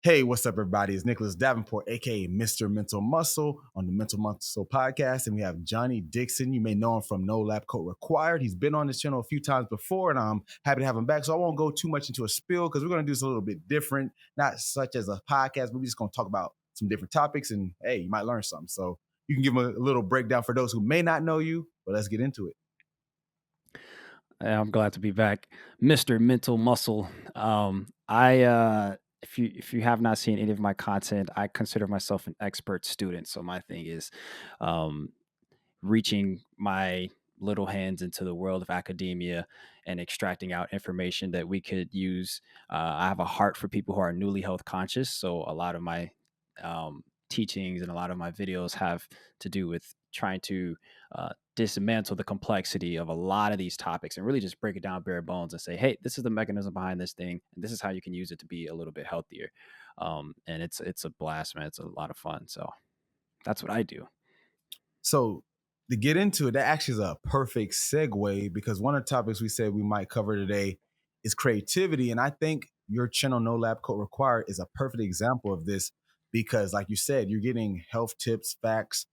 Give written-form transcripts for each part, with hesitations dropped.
Hey, what's up, everybody? It's Nicholas Davenport, aka Mr. Mental Muscle, on the Mental Muscle podcast. And we have Johnny Dixon. You may know him from No Lab Coat Required. He's been on this channel a few times before, and I'm happy to have him back. So I won't go too much into a spiel because we're going to do this a little bit different, not such as a podcast, but we're just going to talk about some different topics. And hey, you might learn something. So you can give him a little breakdown for those who may not know you, but let's get into it. I'm glad to be back, Mr. Mental Muscle. If you have not seen any of my content, I consider myself an expert student. So my thing is, um, reaching my little hands into the world of academia and extracting out information that we could use. I have a heart for people who are newly health conscious, so a lot of my teachings and a lot of my videos have to do with trying to dismantle the complexity of a lot of these topics and really just break it down bare bones and say, hey, this is the mechanism behind this thing, and this is how you can use it to be a little bit healthier. And it's a blast, man. It's a lot of fun. So that's what I do. So to get into it, that actually is a perfect segue because one of the topics we said we might cover today is creativity. And I think your channel, No Lab Coat Required, is a perfect example of this because, like you said, you're getting health tips, facts,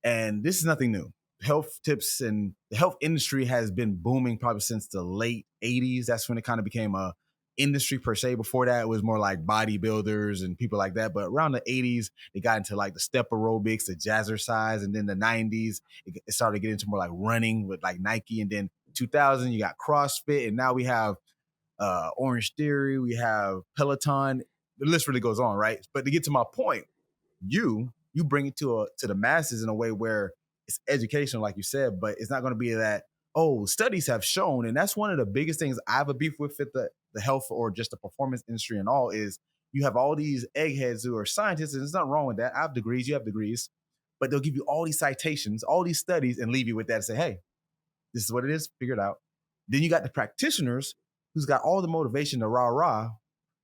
and this is nothing new. Health tips and the health industry has been booming probably since the late 80s. That's when it kind of became a industry per se. Before that, it was more like bodybuilders and people like that. But around the 80s, they got into like the step aerobics, the jazzercise, and then the 90s, it started getting into more like running with like Nike. And then 2000, you got CrossFit, and now we have Orange Theory, we have Peloton. The list really goes on, right? But to get to my point, you bring it to the masses in a way where it's educational, like you said, but it's not going to be that, oh, studies have shown. And that's one of the biggest things I have a beef with the health or just the performance industry and all is you have all these eggheads who are scientists, and there's nothing wrong with that. I have degrees, you have degrees, but they'll give you all these citations, all these studies, and leave you with that and say, hey, this is what it is, figure it out. Then you got the practitioners who's got all the motivation to rah,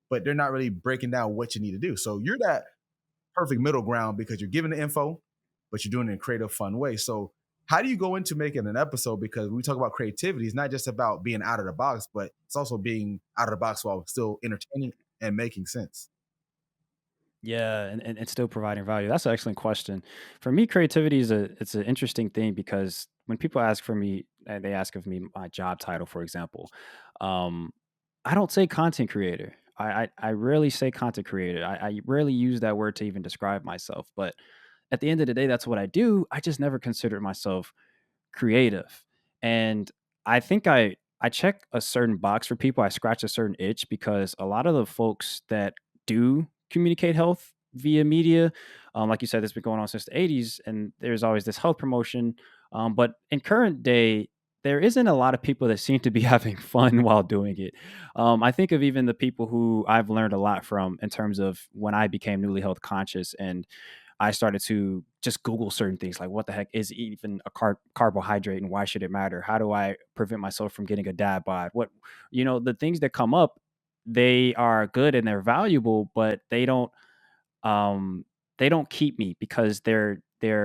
but they're not really breaking down what you need to do. So you're that perfect middle ground because you're giving the info, but you're doing it in a creative, fun way. So how do you go into making an episode? Because when we talk about creativity, it's not just about being out of the box, but it's also being out of the box while still entertaining and making sense. Yeah, and still providing value. That's an excellent question. For me, creativity is it's an interesting thing because when people ask for me, they ask of me my job title, for example. Um, I don't say content creator. I rarely say content creator. I rarely use that word to even describe myself. But at the end of the day, that's what I do. I just never considered myself creative. And I think I check a certain box for people. I scratch a certain itch because a lot of the folks that do communicate health via media, like you said, it's been going on since the 80s, and there's always this health promotion. But in current day, there isn't a lot of people that seem to be having fun while doing it. I think of even the people who I've learned a lot from in terms of when I became newly health conscious and I started to just Google certain things like what the heck is even a carbohydrate and why should it matter? How do I prevent myself from getting a dad bod? The things that come up, they are good and they're valuable, but um, they don't keep me because they're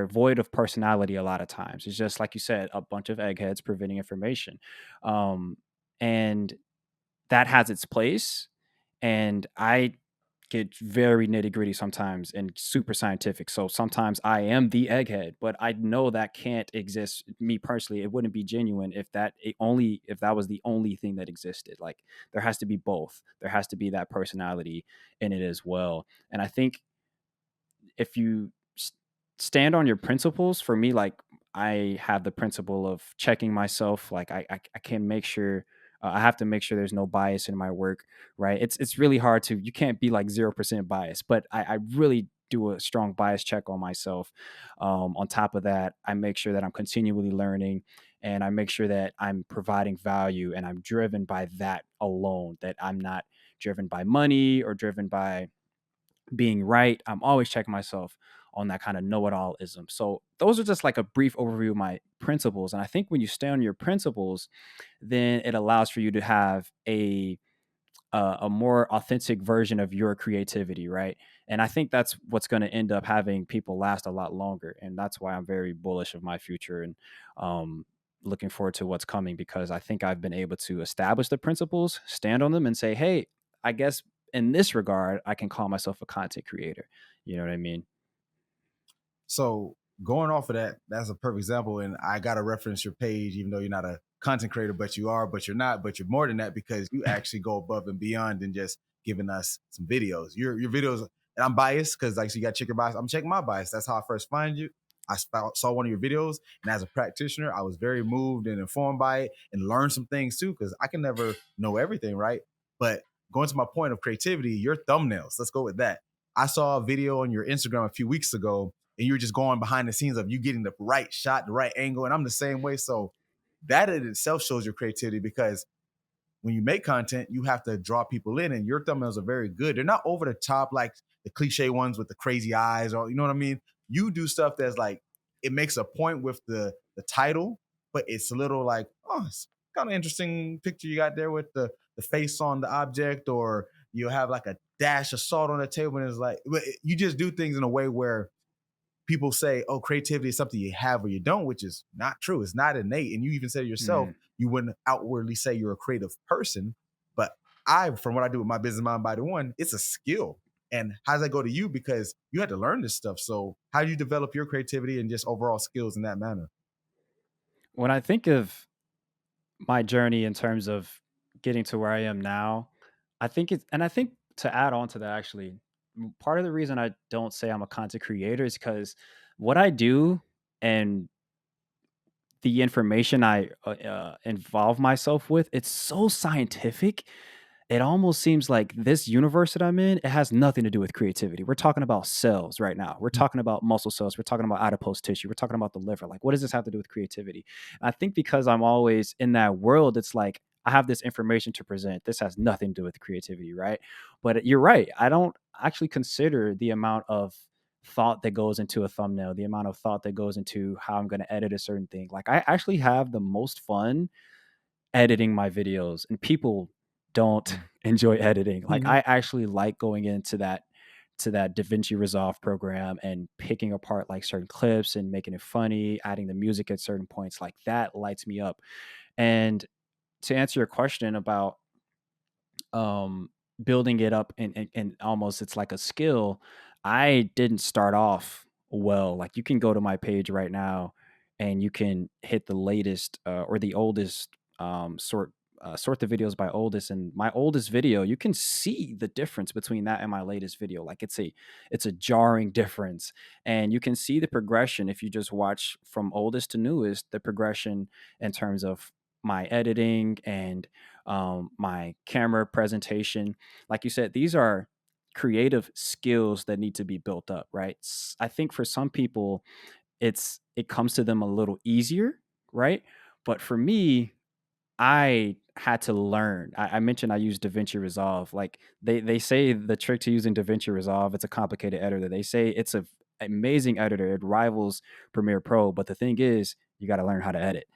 void of personality a lot of times. It's just like you said, a bunch of eggheads preventing information. Um, and that has its place. And I get very nitty gritty sometimes and super scientific. So sometimes I am the egghead, but I know that can't exist. Me personally, it wouldn't be genuine if that was the only thing that existed. Like there has to be both. There has to be that personality in it as well. And I think if you stand on your principles, for me, like I have the principle of checking myself. Like I can make sure I have to make sure there's no bias in my work, right? It's really hard to you can't be like 0% bias, but I really do a strong bias check on myself. On top of that, I make sure that I'm continually learning, and I make sure that I'm providing value, and I'm driven by that alone. That I'm not driven by money or driven by being right. I'm always checking myself on that kind of know-it-all-ism. So those are just like a brief overview of my principles. And I think when you stay on your principles, then it allows for you to have a more authentic version of your creativity, right? And I think that's what's going to end up having people last a lot longer. And that's why I'm very bullish of my future and looking forward to what's coming because I think I've been able to establish the principles, stand on them, and say, hey, I guess in this regard, I can call myself a content creator. You know what I mean? So going off of that, that's a perfect example. And I got to reference your page, even though you're not a content creator, but you are, but you're not, but you're more than that because you actually go above and beyond than just giving us some videos. Your videos, and I'm biased because like so you got to check your bias. I'm checking my bias. That's how I first find you. I saw one of your videos, and as a practitioner, I was very moved and informed by it, and learned some things too because I can never know everything, right? But going to my point of creativity, your thumbnails. Let's go with that. I saw a video on your Instagram a few weeks ago and you're just going behind the scenes of you getting the right shot, the right angle. And I'm the same way. So that in itself shows your creativity because when you make content, you have to draw people in, and your thumbnails are very good. They're not over the top like the cliche ones with the crazy eyes, or you know what I mean. You do stuff that's like it makes a point with the title, but it's a little like oh, it's kind of interesting picture you got there with the face on the object, or you have like a dash of salt on the table, and it's like you just do things in a way where people say, oh, creativity is something you have or you don't, which is not true. It's not innate. And you even said yourself, Mm. you wouldn't outwardly say you're a creative person. But from what I do with my business mind by the one, it's a skill. And how does that go to you? Because you had to learn this stuff. So how do you develop your creativity and just overall skills in that manner? When I think of my journey in terms of getting to where I am now, I think to add on to that, actually, part of the reason I don't say I'm a content creator is because what I do and the information I involve myself with, it's so scientific. It almost seems like this universe that I'm in, it has nothing to do with creativity. We're talking about cells right now. We're talking about muscle cells. We're talking about adipose tissue. We're talking about the liver. Like, what does this have to do with creativity? I think because I'm always in that world, it's like I have this information to present. This has nothing to do with creativity, right? But you're right. I don't actually consider the amount of thought that goes into a thumbnail, the amount of thought that goes into how I'm going to edit a certain thing. Like, I actually have the most fun editing my videos, and people don't enjoy editing. Like, Mhm. I actually like going into that DaVinci Resolve program and picking apart like certain clips and making it funny, adding the music at certain points. Like, that lights me up. And to answer your question about um building it up and almost it's like a skill, I didn't start off well. Like, you can go to my page right now and you can hit the latest or the oldest, sort the videos by oldest, and my oldest video, you can see the difference between that and my latest video. Like, it's a jarring difference, and you can see the progression if you just watch from oldest to newest, the progression in terms of my editing and my camera presentation. Like you said, these are creative skills that need to be built up, right? I think for some people, it comes to them a little easier, right? But for me, I had to learn. I mentioned I use DaVinci Resolve. Like, they say the trick to using DaVinci Resolve, it's a complicated editor. They say it's a amazing editor. It rivals Premiere Pro, but the thing is, you got to learn how to edit.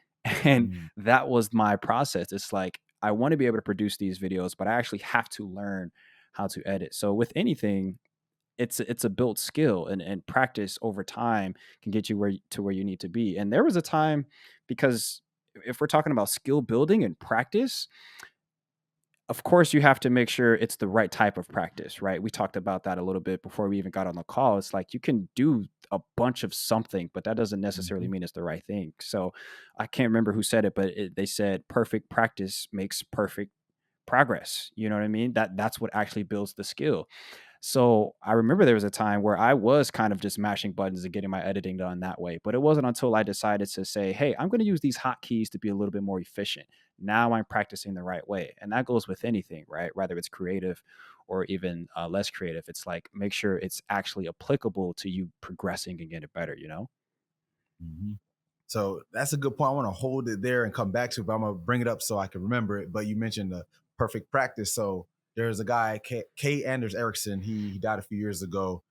And Mm. that was my process. It's like I want to be able to produce these videos, but I actually have to learn how to edit. So with anything, it's a built skill, and practice over time can get you where you need to be. And there was a time, because if we're talking about skill building and practice, of course you have to make sure it's the right type of practice, right? We talked about that a little bit before we even got on the call. It's like you can do a bunch of something, but that doesn't necessarily Mhm. mean it's the right thing. So I can't remember who said it, but they said perfect practice makes perfect progress. You know what I mean? That's what actually builds the skill. So I remember there was a time where I was kind of just mashing buttons and getting my editing done that way. But it wasn't until I decided to say, hey, I'm going to use these hotkeys to be a little bit more efficient. Now I'm practicing the right way. And that goes with anything, right? Whether it's creative or even less creative. It's like, make sure it's actually applicable to you progressing and getting better, you know? Mhm. So that's a good point. I want to hold it there and come back to it, but I'm gonna bring it up so I can remember it. But you mentioned the perfect practice. So there's a guy, K. Anders Erickson. He died a few years ago.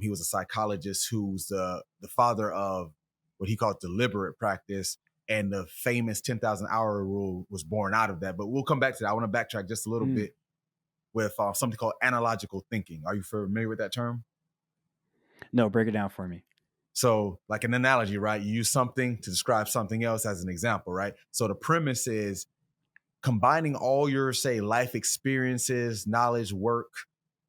He was a psychologist who's the father of what he called deliberate practice, and the famous 10,000 hour rule was born out of that. But we'll come back to that. I want to backtrack just a little Mm. bit with something called analogical thinking. Are you familiar with that term? No, break it down for me. So, like an analogy, right? You use something to describe something else as an example, right? So the premise is combining all your, say, life experiences, knowledge, work,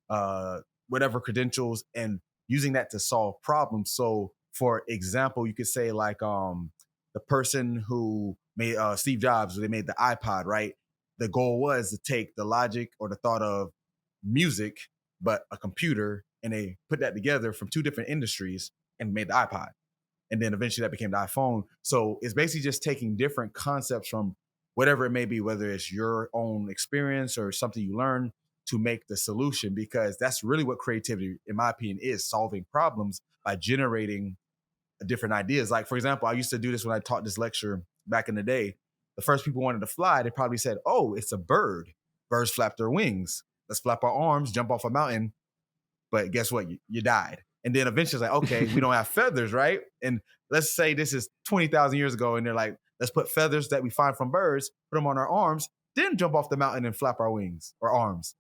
uh, whatever credentials, and using that to solve problems. So, for example, you could say like the person who made Steve Jobs, they made the iPod, right? The goal was to take the logic or the thought of music, but a computer, and they put that together from two different industries and made the iPod. And then eventually that became the iPhone. So it's basically just taking different concepts from whatever it may be, whether it's your own experience or something you learn, to make the solution, because that's really what creativity, in my opinion, is: solving problems by generating different ideas. Like, for example, I used to do this when I taught this lecture back in the day. The first people wanted to fly, they probably said, oh, it's a bird. Birds flap their wings. Let's flap our arms, jump off a mountain. But guess what? You died. And then eventually it's like, okay, we don't have feathers, right? And let's say this is 20,000 years ago, and they're like, let's put feathers that we find from birds, put them on our arms, then jump off the mountain and flap our wings or arms.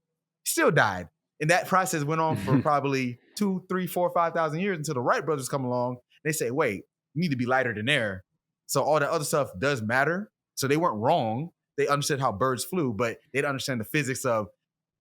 Still died. And that process went on for probably 2, 3, 4, 5,000 years until the Wright brothers come along. They say, wait, you need to be lighter than air. So all that other stuff does matter. So they weren't wrong. They understood how birds flew, but they didn't understand the physics of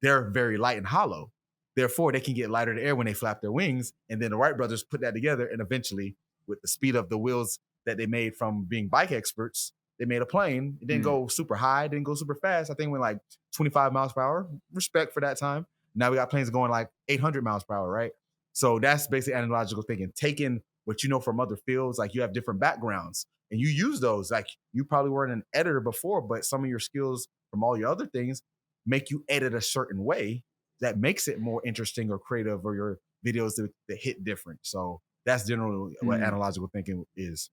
they're very light and hollow. Therefore, they can get lighter in the air when they flap their wings. And then the Wright brothers put that together. And eventually, with the speed of the wheels that they made from being bike experts, they made a plane. It didn't go super high, didn't go super fast. I think it went like 25 miles per hour. Respect for that time. Now we got planes going like 800 miles per hour, right? So that's basically analogical thinking, taking what you know from other fields. Like, you have different backgrounds and you use those. Like, you probably weren't an editor before, but some of your skills from all your other things make you edit a certain way that makes it more interesting or creative, or your videos that hit different. So that's generally what analogical thinking is.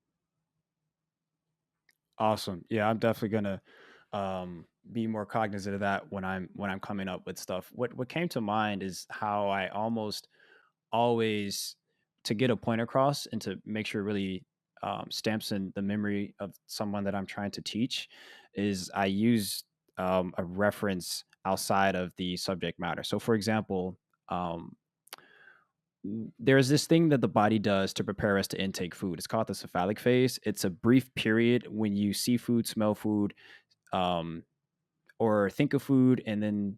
Awesome. Yeah, I'm definitely gonna be more cognizant of that when I'm coming up with stuff. What came to mind is how I almost always, to get a point across and to make sure it really stamps in the memory of someone that I'm trying to teach, is I use a reference outside of the subject matter. So, for example, um, there's this thing that the body does to prepare us to intake food. It's called the cephalic phase. It's a brief period when you see food, smell food, um, or think of food, and then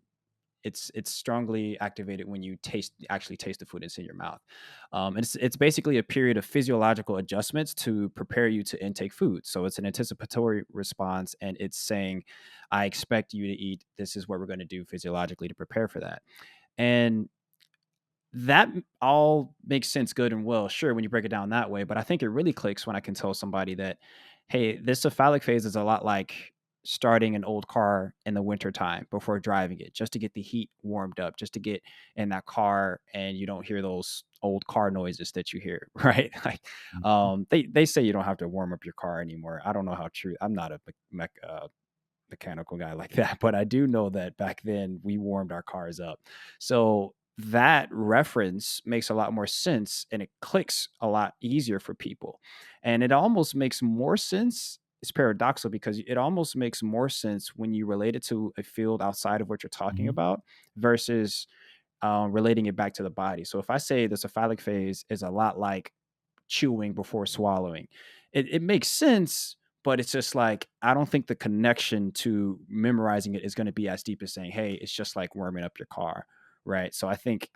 it's strongly activated when you actually taste the food. It's in your mouth. And it's basically a period of physiological adjustments to prepare you to intake food. So it's an anticipatory response, and it's saying, I expect you to eat. This is what we're going to do physiologically to prepare for that. And that all makes sense, good and well, sure, when you break it down that way. But I think it really clicks when I can tell somebody that, hey, this cephalic phase is a lot like starting an old car in the wintertime before driving it, just to get the heat warmed up, just to get in that car and you don't hear those old car noises that you hear, right? Like, they say you don't have to warm up your car anymore. I don't know how true. I'm not a mechanical guy like that, but I do know that back then we warmed our cars up. So that reference makes a lot more sense, and it clicks a lot easier for people. And it almost makes more sense. It's paradoxical because it almost makes more sense when you relate it to a field outside of what you're talking Mm-hmm. about versus relating it back to the body. So if I say the cephalic phase is a lot like chewing before swallowing, it makes sense, but it's just like, I don't think the connection to memorizing it is going to be as deep as saying, hey, it's just like warming up your car, right? So I think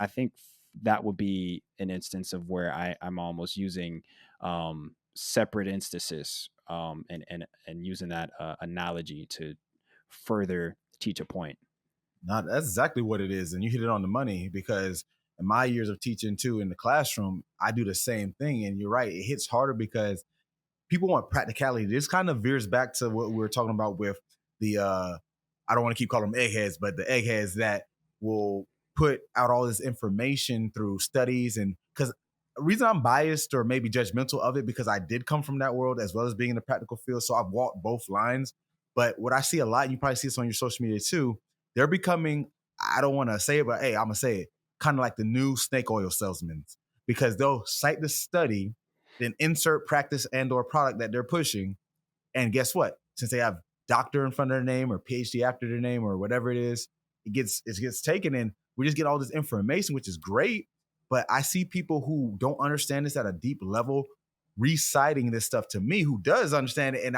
that would be an instance of where I'm almost using separate instances, and using that analogy to further teach a point. Not That's exactly what it is, and you hit it on the money, because in my years of teaching too in the classroom, I do the same thing. And you're right, it hits harder because people want practicality. This kind of veers back to what we were talking about with the I don't want to keep calling them eggheads, but the eggheads that will put out all this information through studies. And because the reason I'm biased or maybe judgmental of it, because I did come from that world as well as being in the practical field. So I've walked both lines. But what I see a lot, and you probably see this on your social media too, they're becoming, I don't want to say it, but hey, I'm gonna say it, kind of like the new snake oil salesmen, because they'll cite the study, then insert practice and or product that they're pushing. And guess what? Since they have doctor in front of their name or PhD after their name or whatever it is, it gets taken, and we just get all this information, which is great. But I see people who don't understand this at a deep level reciting this stuff to me, who does understand it. And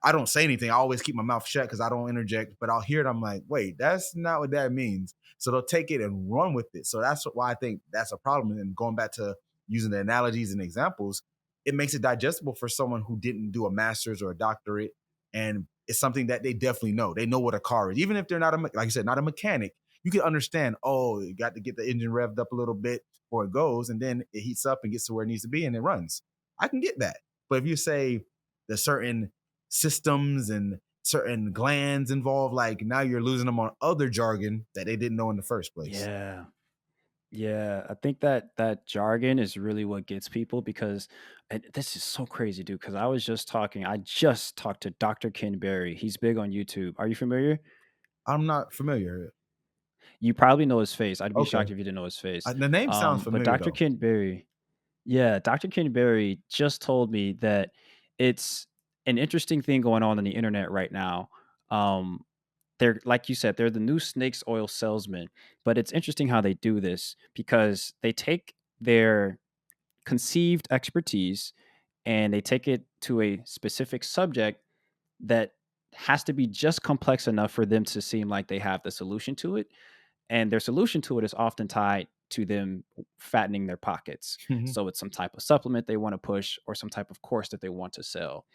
I don't say anything. I always keep my mouth shut because I don't interject, but I'll hear it. I'm like, wait, that's not what that means. So they'll take it and run with it. So that's why I think that's a problem. And going back to using the analogies and examples, it makes it digestible for someone who didn't do a master's or a doctorate. And it's something that they definitely know. They know what a car is. Even if they're not, like I said, not a mechanic, you can understand, oh, you got to get the engine revved up a little bit before it goes. And then it heats up and gets to where it needs to be and it runs. I can get that. But if you say there's certain systems and certain glands involved, like now you're losing them on other jargon that they didn't know in the first place. Yeah. Yeah, I think that jargon is really what gets people because and this is so crazy, dude. Because I just talked to Dr. Ken Berry. He's big on YouTube. Are you familiar? I'm not familiar. You probably know his face. I'd be Okay. shocked if you didn't know his face. The name sounds But familiar Dr. though. Ken Berry, yeah, Dr. Ken Berry just told me that it's an interesting thing going on the internet right now. Um, they're like you said, they're the new snakes oil salesman. But it's interesting how they do this because they take their conceived expertise and they take it to a specific subject that has to be just complex enough for them to seem like they have the solution to it. And their solution to it is often tied to them fattening their pockets. Mhm. So it's some type of supplement they want to push or some type of course that they want to sell.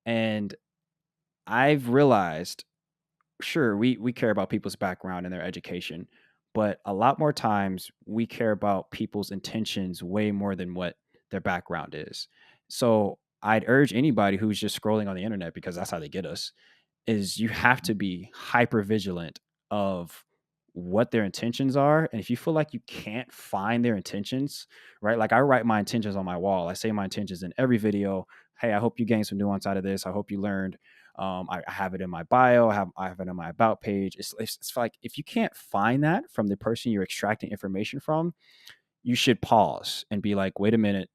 And I've realized, sure, we care about people's background and their education, but a lot more times we care about people's intentions way more than what their background is. So I'd urge anybody who's just scrolling on the internet, because that's how they get us, is you have to be hyper vigilant of what their intentions are. And if you feel like you can't find their intentions, right? Like I write my intentions on my wall. I say my intentions in every video. Hey, I hope you gained some nuance out of this. I hope you learned. I have it in my bio. I have it on my about page. It's like if you can't find that from the person you're extracting information from, you should pause and be like, wait a minute,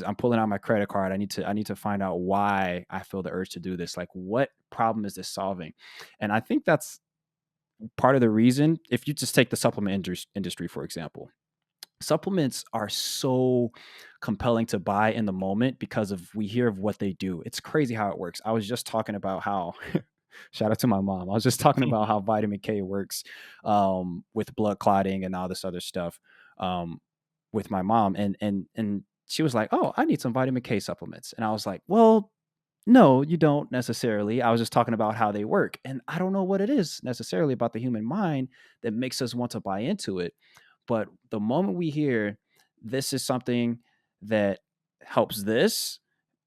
I'm pulling out my credit card. I need to find out why I feel the urge to do this. Like what problem is this solving? And I think that's part of the reason. If you just take the supplement industry for example, supplements are so compelling to buy in the moment because of we hear of what they do. It's crazy how it works. I was just talking about how shout out to my mom. I was just talking about how vitamin K works with blood clotting and all this other stuff um, with my mom, and she was like, "Oh, I need some vitamin K supplements," and I was like, "Well, no, you don't necessarily. I was just talking about how they work. And I don't know what it is necessarily about the human mind that makes us want to buy into it. But the moment we hear this is something that helps this,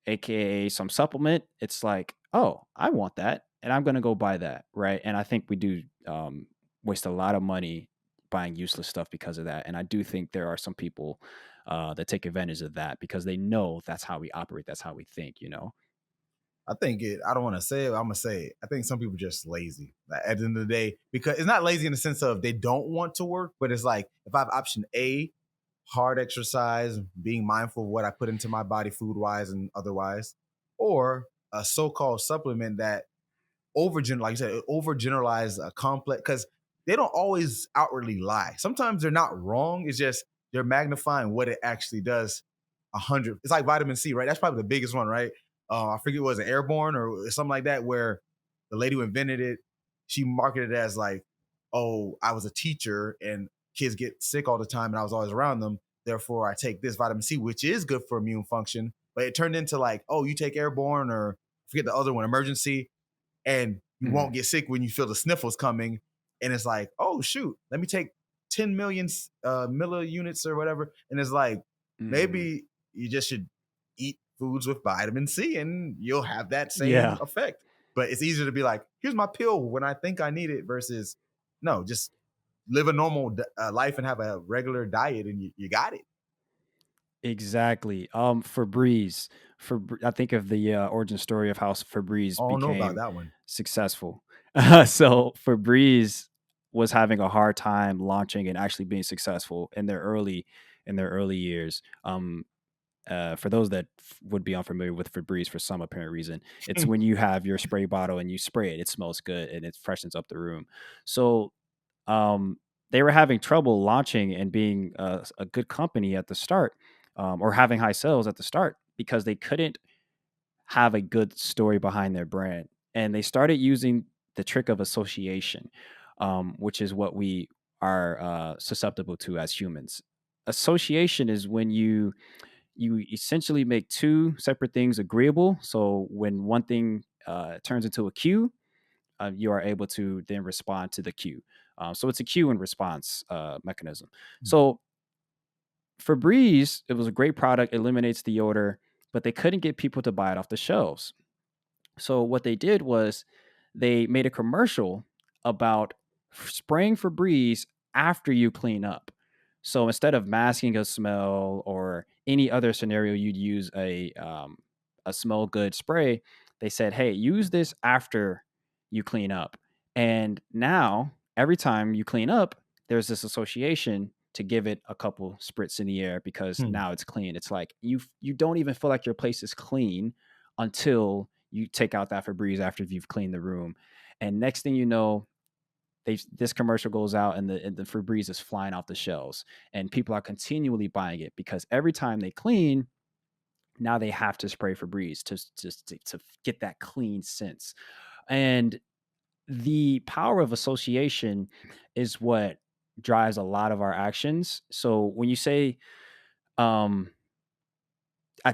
AKA some supplement, it's like, oh, I want that. And I'm going to go buy that. Right. And I think we do waste a lot of money buying useless stuff because of that. And I do think there are some people that take advantage of that because they know that's how we operate. That's how we think, you know? I think I don't want to say it, I'm gonna say it. I think some people are just lazy. Like, at the end of the day, because it's not lazy in the sense of they don't want to work, but it's like if I have option A, hard exercise, being mindful of what I put into my body food wise and otherwise, or a so-called supplement that like you said, overgeneralize a complex because they don't always outwardly lie. Sometimes they're not wrong. It's just they're magnifying what it actually does 100. It's like vitamin C, right? That's probably the biggest one, right? I forget was it airborne or something like that, where the lady who invented it, she marketed it as like, oh, I was a teacher and kids get sick all the time and I was always around them. Therefore, I take this vitamin C, which is good for immune function. But it turned into like, oh, you take airborne or forget the other one, emergency, and you won't get sick when you feel the sniffles coming. And it's like, oh shoot, let me take 10 million milliunits or whatever. And it's like, Mm. maybe you just should eat foods with vitamin C and you'll have that same Yeah, effect. But it's easier to be like, here's my pill when I think I need it versus no, just live a normal life and have a regular diet and you got it. exactly. Febreze. I think of the origin story of how Febreze I don't know about became that one. successful. So Febreze was having a hard time launching and actually being successful in their early years. For those that would be unfamiliar with Febreze for some apparent reason, it's when you have your spray bottle and you spray it, it smells good and it freshens up the room. So um, they were having trouble launching and being a good company at the start, or having high sales at the start because they couldn't have a good story behind their brand. And they started using the trick of association, which is what we are susceptible to as humans. Association is when you essentially make two separate things agreeable. So when one thing turns into a cue, you are able to then respond to the cue. So it's a cue and response mechanism. So Febreze, it was a great product, eliminates the odor, but they couldn't get people to buy it off the shelves. So what they did was they made a commercial about spraying Febreze after you clean up. So instead of masking a smell or any other scenario you'd use a smell good spray, they said, "Hey, use this after you clean up." And now every time you clean up, there's this association to give it a couple spritz in the air because Hmm. now it's clean. It's like you don't even feel like your place is clean until you take out that Febreze after you've cleaned the room. And next thing you know, this commercial goes out and the Febreze is flying off the shelves. And people are continually buying it because every time they clean, now they have to spray Febreze to get that clean sense. And the power of association is what drives a lot of our actions. So when you say um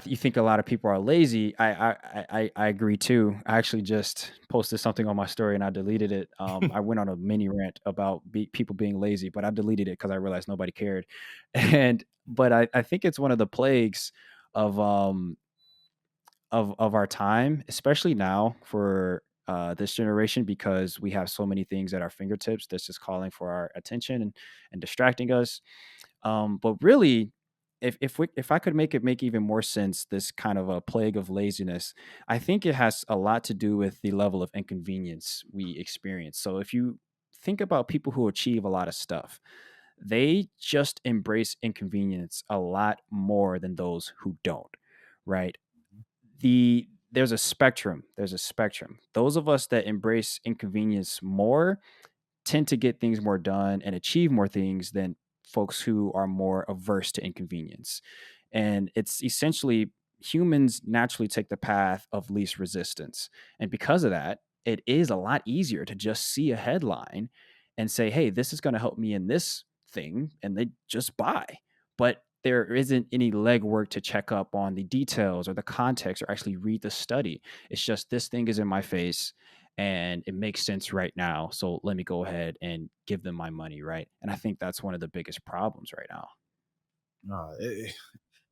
you think a lot of people are lazy. I agree too. I actually just posted something on my story and I deleted it. I went on a mini rant about people being lazy, but I deleted it because I realized nobody cared. And but I think it's one of the plagues of of our time, especially now for this generation, because we have so many things at our fingertips that's just calling for our attention and distracting us. But really, if I could make even more sense, this kind of a plague of laziness, I think it has a lot to do with the level of inconvenience we experience. So if you think about people who achieve a lot of stuff, they just embrace inconvenience a lot more than those who don't, right? There's a spectrum. There's a spectrum. Those of us that embrace inconvenience more tend to get things more done and achieve more things than folks who are more averse to inconvenience. And it's essentially humans naturally take the path of least resistance. And because of that, it is a lot easier to just see a headline and say, hey, this is going to help me in this thing. And they just buy. But there isn't any legwork to check up on the details or the context or actually read the study. It's just this thing is in my face and it makes sense right now. So let me go ahead and give them my money, right? And I think that's one of the biggest problems right now. No,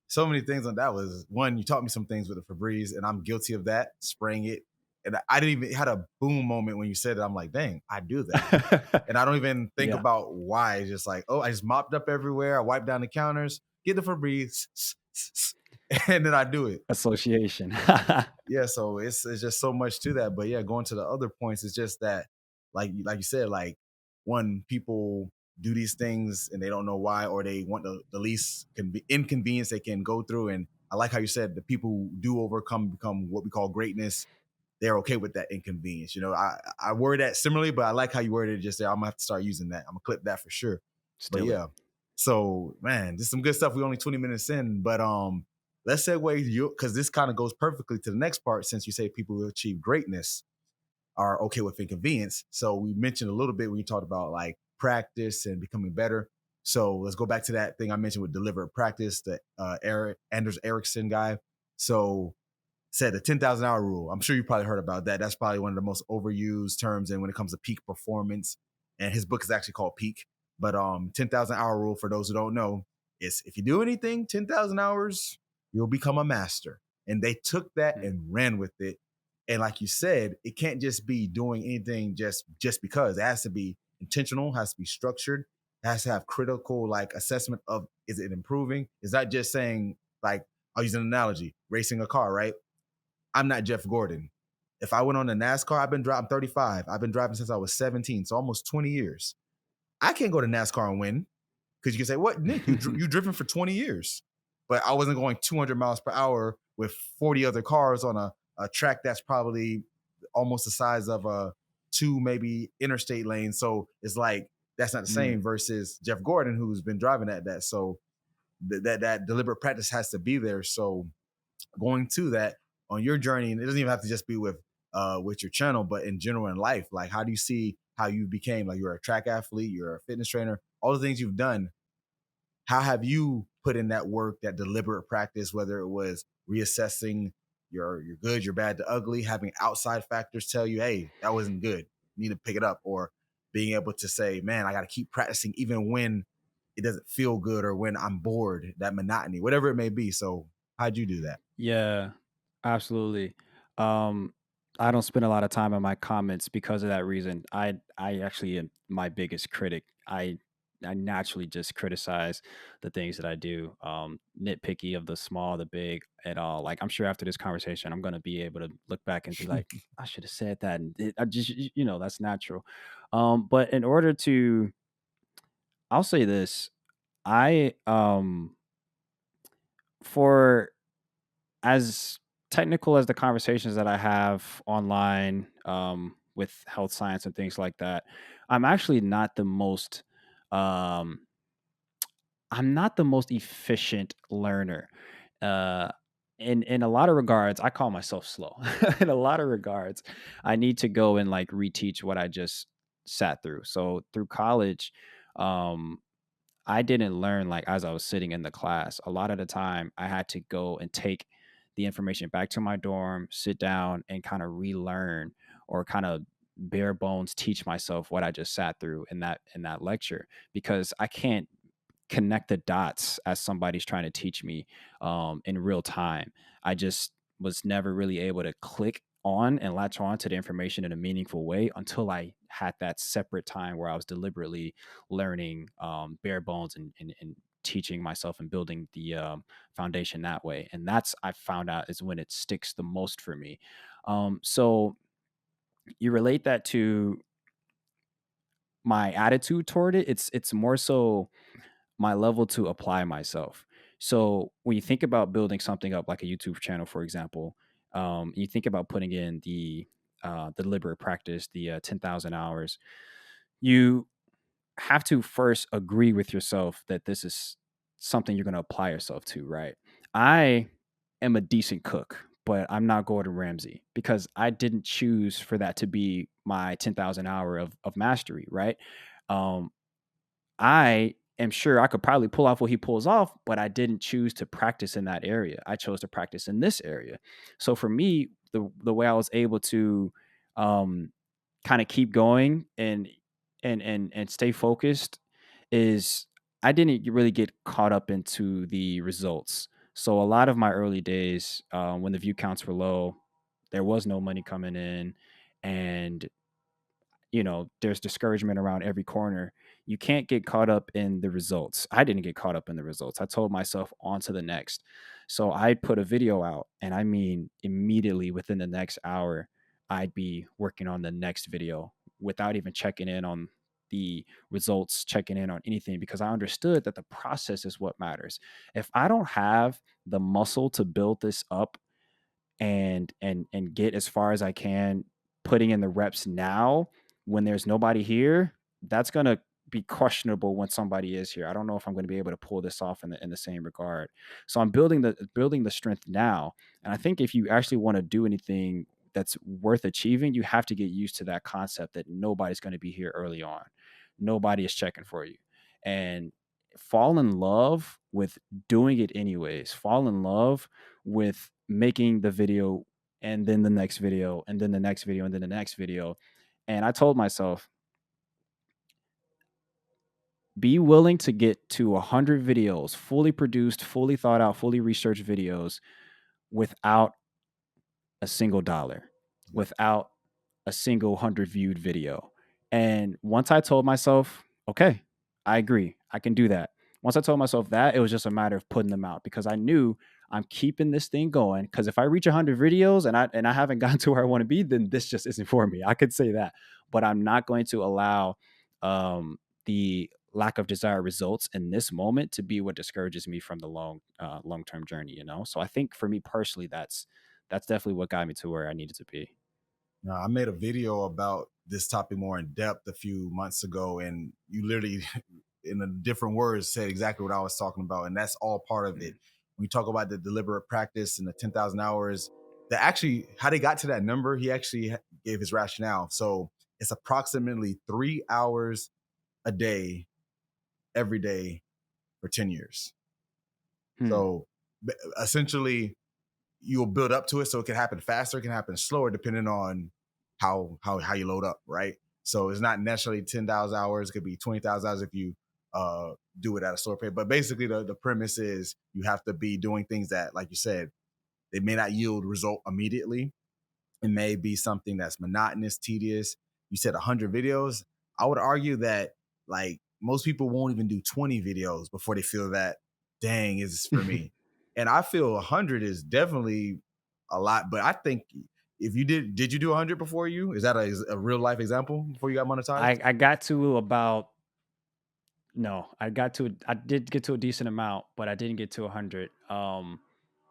so many things on that was one. You taught me some things with the Febreze, and I'm guilty of that, spraying it. And I didn't even had a boom moment when you said it. I'm like, dang, I do that, and I don't even think Yeah, about why. It's just like, oh, I just mopped up everywhere. I wiped down the counters, get the Febreze, and then I do it. association. Yeah, so it's just so much to that. But yeah, going to the other points, it's just that, like you said, like when people do these things and they don't know why, or they want the least inconvenience they can go through. And I like how you said the people who do overcome become what we call greatness. They're okay with that inconvenience. You know, I word that similarly, but I like how you worded it just there. I'm gonna have to start using that. I'm gonna clip that for sure. But Steal it. yeah, so man, this is some good stuff. We're only 20 minutes in, but let's segue you because this kind of goes perfectly to the next part. Since you say people who achieve greatness are okay with inconvenience, so we mentioned a little bit when you talked about like practice and becoming better. So let's go back to that thing I mentioned with deliberate practice, the Anders Ericsson guy. So said the 10,000 hour rule. I'm sure you probably heard about that. That's probably one of the most overused terms. And when it comes to peak performance, and his book is actually called Peak. But 10,000 hour rule, for those who don't know, is if you do anything 10,000 hours, you'll become a master. And they took that Mm, and ran with it. And like you said, it can't just be doing anything just because. It has to be intentional, has to be structured, has to have critical like assessment of, is it improving? Is that just saying, like, I'll use an analogy, racing a car, right? I'm not Jeff Gordon. If I went on a NASCAR, I'm 35. I've been driving since I was 17, so almost 20 years. I can't go to NASCAR and win because you can say, "What, Nick? You driven for 20 years?" But I wasn't going 200 miles per hour with 40 other cars on a track that's probably almost the size of a two maybe interstate lanes. So it's like that's not the mm, same versus Jeff Gordon, who's been driving at that. So that deliberate practice has to be there. So going to that, on your journey, and it doesn't even have to just be with your channel, but in general in life. Like, how do you see how you became, like, you're a track athlete, you're a fitness trainer, all the things you've done? How have you put in that work, that deliberate practice, whether it was reassessing your good, your bad, the ugly, having outside factors tell you, hey, that wasn't good, you need to pick it up, or being able to say, man, I got to keep practicing even when it doesn't feel good or when I'm bored, that monotony, whatever it may be. So how'd you do that? Yeah, absolutely. Um, I don't spend a lot of time on my comments because of that reason. I actually am my biggest critic. I naturally just criticize the things that I do. Nitpicky of the small, the big, at all. Like I'm sure after this conversation, I'm gonna be able to look back and be like, I should have said that, and I just that's natural. But in order to, I'll say this, I for as technical as the conversations that I have online with health science and things like that, I'm actually not the most um, I'm not the most efficient learner. Uh, in a lot of regards, I call myself slow. In a lot of regards, I need to go and like reteach what I just sat through. So through college, um, I didn't learn like as I was sitting in the class. A lot of the time, I had to go and take the information back to my dorm, sit down, and kind of relearn or kind of bare bones teach myself what I just sat through in that lecture because I can't connect the dots as somebody's trying to teach me in real time. I just was never really able to click on and latch on to the information in a meaningful way until I had that separate time where I was deliberately learning bare bones and teaching myself and building the foundation that way. And that's I found out is when it sticks the most for me. So you relate that to my attitude toward it. It's more so my level to apply myself. So when you think about building something up like a YouTube channel, for example, you think about putting in the deliberate practice, the 10,000 hours. You have to first agree with yourself that this is something you're going to apply yourself to, right? I am a decent cook, but I'm not Gordon Ramsay because I didn't choose for that to be my 10,000 hour of mastery, right? Um, I am sure I could probably pull off what he pulls off, but I didn't choose to practice in that area. I chose to practice in this area. So for me, the way I was able to um, kind of keep going and stay focused is I didn't really get caught up into the results. So a lot of my early days, when the view counts were low, there was no money coming in, and there's discouragement around every corner. You can't get caught up in the results. I didn't get caught up in the results. I told myself on to the next. So I'd put a video out, and I mean, immediately within the next hour, I'd be working on the next video without even checking in on the results, checking in on anything, because I understood that the process is what matters. If I don't have the muscle to build this up and get as far as I can, putting in the reps now when there's nobody here, that's gonna be questionable when somebody is here. I don't know if I'm going to be able to pull this off in the same regard. So I'm building the strength now, and I think if you actually want to do anything that's worth achieving, you have to get used to that concept that nobody's going to be here early on. Nobody is checking for you, and fall in love with doing it anyways. Fall in love with making the video and then the next video and then the next video and then the next video. And I told myself, be willing to get to 100 videos, fully produced, fully thought out, fully researched videos without a single dollar, Yep. without a single 100 viewed video. And once I told myself, okay, I agree, I can do that. Once I told myself that, it was just a matter of putting them out because I knew I'm keeping this thing going. Because if I reach 100 videos and I haven't gotten to where I want to be, then this just isn't for me. I could say that, but I'm not going to allow the lack of desired results in this moment to be what discourages me from the long term journey. So I think for me personally, that's definitely what got me to where I needed to be. Now, I made a video about this topic more in depth a few months ago, and you literally, in a different words, said exactly what I was talking about, and that's all part of it. Mm. When you talk about the deliberate practice and the 10,000 hours, actually how they got to that number, he actually gave his rationale. So it's approximately 3 hours a day, every day for 10 years. Hmm. So essentially, you'll build up to it, so it can happen faster, it can happen slower, depending on how you load up, right? So it's not necessarily 10,000 hours; it could be 20,000 hours if you do it at a slower pace. But basically, the premise is you have to be doing things that, like you said, they may not yield result immediately. It may be something that's monotonous, tedious. You said 100 videos. I would argue that like most people won't even do 20 videos before they feel that, dang, is this for me? And I feel 100 is definitely a lot. But I think if you did you do 100 before you? Is that a real life example before you got monetized? I got to about no, I did get to a decent amount, but I didn't get to 100.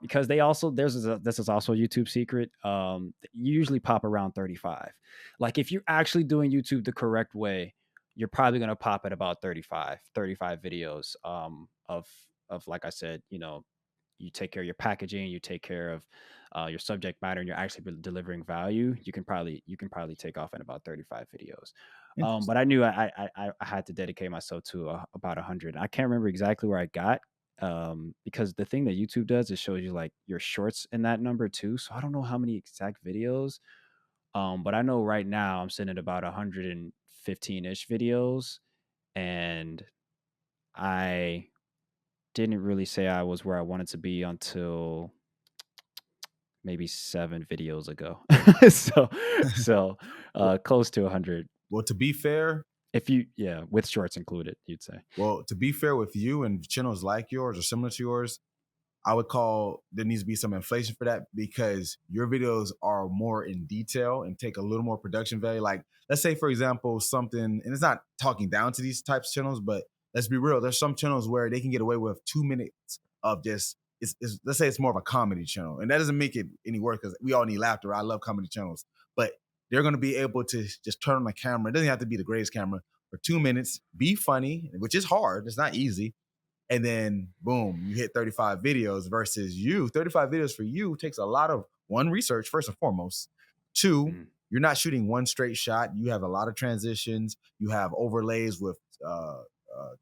Because they also this is also a YouTube secret. You usually pop around 35. Like if you're actually doing YouTube the correct way, you're probably gonna pop at about 35 videos. Of like I said, you take care of your packaging, you take care of your subject matter, and you're actually delivering value. You can probably take off in about 35 videos. But Interesting. I knew I had to dedicate myself to about 100. I can't remember exactly where I got, because the thing that YouTube does is shows you like your shorts in that number too. So I don't know how many exact videos, but I know right now I'm sitting at about 115-ish videos, and I didn't really say I was where I wanted to be until maybe 7 videos ago. so close to 100. Well, to be fair, If you yeah, with shorts included, you'd say. with you and channels like yours or similar to yours, I would call there needs to be some inflation for that because your videos are more in detail and take a little more production value. Like, let's say, for example, something, and it's not talking down to these types of channels, but let's be real. There's some channels where they can get away with 2 minutes of just, let's say it's more of a comedy channel. And that doesn't make it any worse because we all need laughter. I love comedy channels. But they're going to be able to just turn on the camera. It doesn't have to be the greatest camera for 2 minutes, be funny, which is hard. It's not easy, and then boom, you hit 35 videos versus you. 35 videos for you takes a lot of research, first and foremost. Two, Mm. you're not shooting one straight shot. You have a lot of transitions. You have overlays with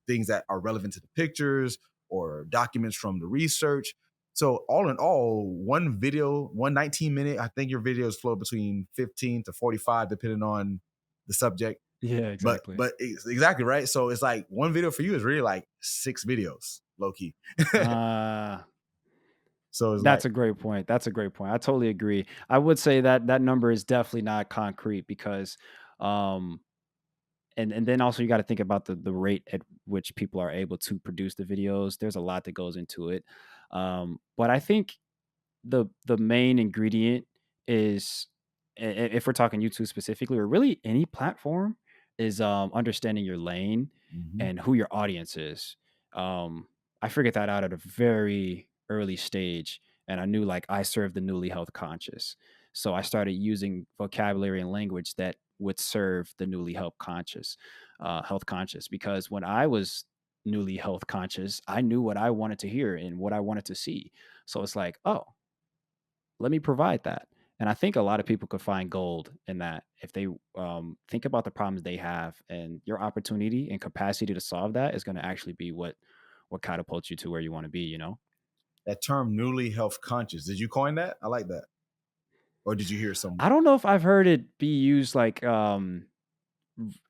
things that are relevant to the pictures or documents from the research. So all in all, one video, 1 19-minute, I think your videos flow between 15 to 45, depending on the subject. Yeah, But exactly. but exactly right. So it's like one video for you is really like 6 videos, low key. Uh So it's like That's a great point. That's a great point. I totally agree. I would say that that number is definitely not concrete because, um, and then also you got to think about the rate at which people are able to produce the videos. There's a lot that goes into it. But I think the main ingredient is, if we're talking YouTube specifically, or really any platform, is understanding your lane mhm. and who your audience is. I figured that out at a very early stage, and I knew like I served the newly health conscious, so I started using vocabulary and language that would serve the newly health conscious, because when I was newly health conscious, I knew what I wanted to hear and what I wanted to see. So it's like, oh, let me provide that. And I think a lot of people could find gold in that if they think about the problems they have, and your opportunity and capacity to solve that is going to actually be what catapults you to where you want to be. That term newly health conscious. Did you coin that? I like that. Or did you hear some? I don't know if I've heard it be used like I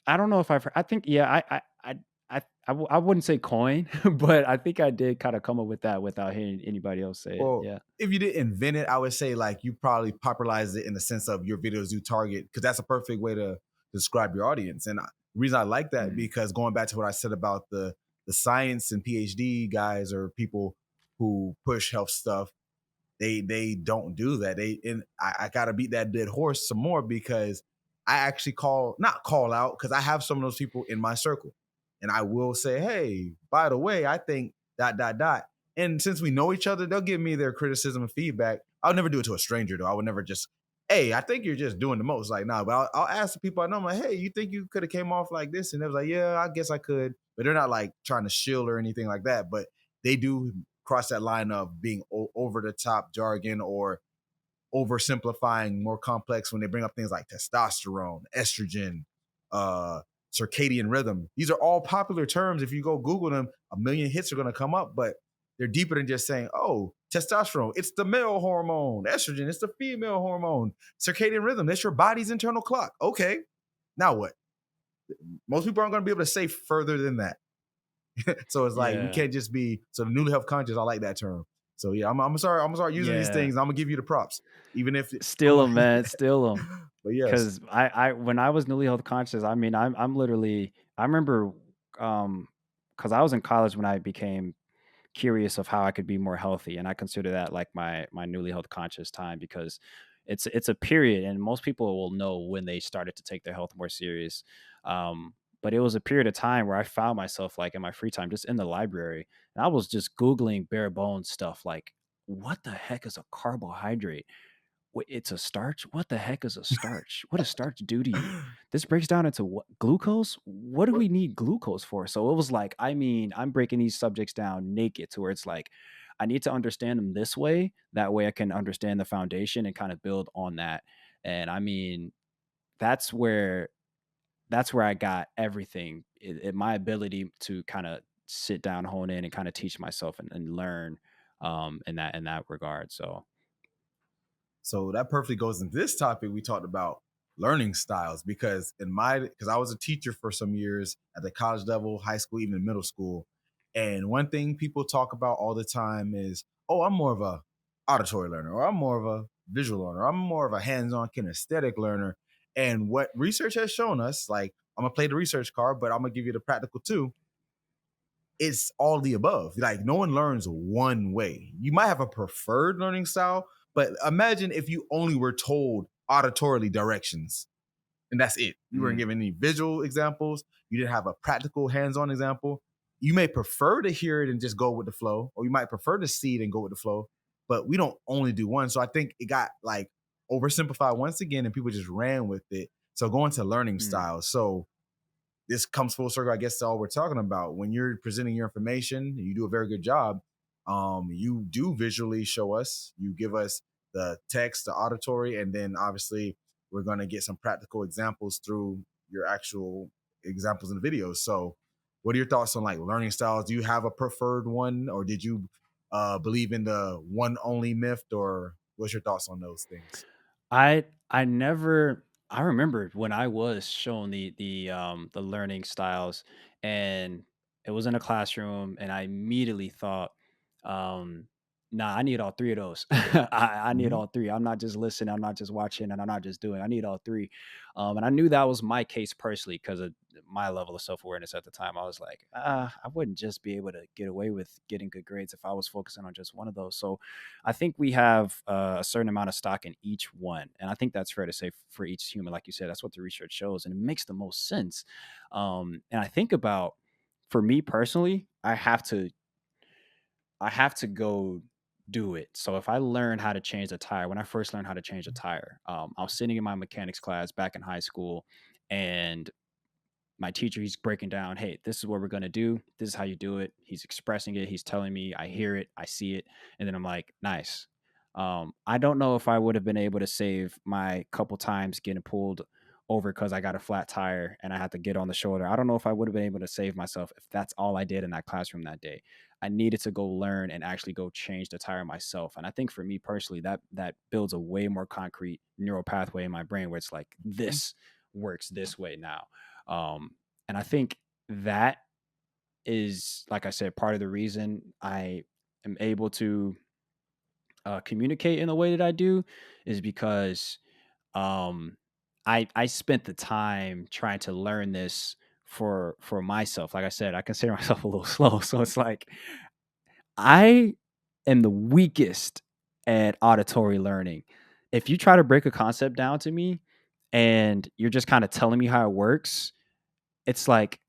don't know if I've heard, I think yeah I wouldn't say coin, but I think I did kind of come up with that without hearing anybody else say it. Well, Yeah. if you didn't invent it, I would say like you probably popularized it in the sense of your videos do target, because that's a perfect way to describe your audience. And the reason I like that, Mm. because going back to what I said about the science and PhD guys or people who push health stuff, they don't do that. And I gotta beat that dead horse some more, because I actually not call out, because I have some of those people in my circle. And I will say, hey, by the way, I think dot dot dot. And since we know each other, they'll give me their criticism and feedback. I'll never do it to a stranger though. I would never just, hey, I think you're just doing the most. Like, nah, but I'll ask the people I know, I'm like, hey, you think you could have came off like this? And they was like, yeah, I guess I could. But they're not like trying to shield or anything like that. But they do cross that line of being over the top jargon or oversimplifying more complex when they bring up things like testosterone, estrogen, uh, circadian rhythm. These are all popular terms. If you go Google them, a million hits are going to come up, but they're deeper than just saying, oh, testosterone, it's the male hormone. Estrogen, it's the female hormone. Circadian rhythm, that's your body's internal clock. Okay, now what? Most people aren't going to be able to say further than that. So it's like we Yeah. can't just be so the newly health conscious. I like that term. So yeah, I'm sorry. I'm gonna start using these Yeah. things. I'm gonna give you the props, even if Still them, man. Still them. but yes. Because when I was newly health conscious, I mean, I'm literally, I remember, because I was in college when I became curious of how I could be more healthy, and I consider that like my newly health conscious time because it's a period, and most people will know when they started to take their health more serious. Um, but it was a period of time where I found myself like in my free time just in the library, and I was just googling bare bones stuff like, what the heck is a carbohydrate? Wait, it's a starch? What the heck is a starch? What does starch do to you? This breaks down into what? Glucose? What do we need glucose for? So it was like, I mean, I'm breaking these subjects down naked to where it's like, I need to understand them this way. That way I can understand the foundation and kind of build on that. And I mean, that's where that's where I got everything. My ability to kind of sit down, hone in, and kind of teach myself and learn in that regard. So So that perfectly goes into this topic we talked about learning styles because I was a teacher for some years at the college level, high school, even middle school. And one thing people talk about all the time is, oh, I'm more of a auditory learner, or I'm more of a visual learner, or I'm more of a hands-on kinesthetic learner. And what research has shown us, like I'm gonna play the research card, but I'm gonna give you the practical too. It's all the above. Like no one learns one way. You might have a preferred learning style, but imagine if you only were told auditorily directions and that's it. You weren't mm, given any visual examples. You didn't have a practical hands-on example. You may prefer to hear it and just go with the flow, or you might prefer to see it and go with the flow, but we don't only do one. So I think it got like oversimplified once again and people just ran with it. So going to learning mm. styles. So this comes full circle, I guess, to all we're talking about. When you're presenting your information, you do a very good job. You do visually show us, you give us the text, the auditory, and then obviously we're going to get some practical examples through your actual examples in the videos. So, what are your thoughts on like learning styles? Do you have a preferred one, or did you believe in the one only myth, or what's your thoughts on those things? I never I remembered when I was shown the learning styles, and it was in a classroom, and I immediately thought, um nah, I need all three of those. I need Mm-hmm. all three. I'm not just listening, I'm not just watching, and I'm not just doing. I need all three. And I knew that was my case personally because of my level of self-awareness at the time. I was like, I wouldn't just be able to get away with getting good grades if I was focusing on just one of those. So I think we have a certain amount of stock in each one, and I think that's fair to say for each human. Like you said, that's what the research shows, and it makes the most sense. And I think about, for me personally, I have to go do it. So if I learn how to change a tire, when I first learned how to change a tire, I was sitting in my mechanics class back in high school, and my teacher, he's breaking down, hey, this is what we're going to do, this is how you do it. He's expressing it, he's telling me, I hear it, I see it, and then I'm like, nice. I don't know if I would have been able to save my couple times getting pulled over because I got a flat tire and I had to get on the shoulder. I don't know if I would have been able to save myself if that's all I did in that classroom that day. I needed to go learn and actually go change the tire myself. And I think for me personally, that builds a way more concrete neural pathway in my brain where it's like, this works this way now. um, and I think that is, like I said, part of the reason I am able to communicate in the way that I do is because um, I spent the time trying to learn this for myself. Like I said, I consider myself a little slow, so it's like I am the weakest at auditory learning. If you try to break a concept down to me and you're just kind of telling me how it works, it's like,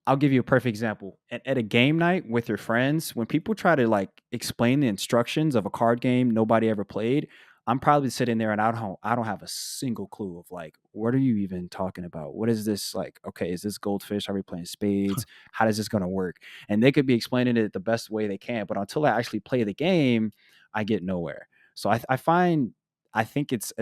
I'll give you a perfect example. At a game night with your friends, when people try to like explain the instructions of a card game nobody ever played, I'm probably sitting there and I don't have a single clue of like, what are you even talking about? What is this like? Okay, is this goldfish? Are we playing spades? How does this gonna work? And they could be explaining it the best way they can, but until I actually play the game, I get nowhere. So I think it's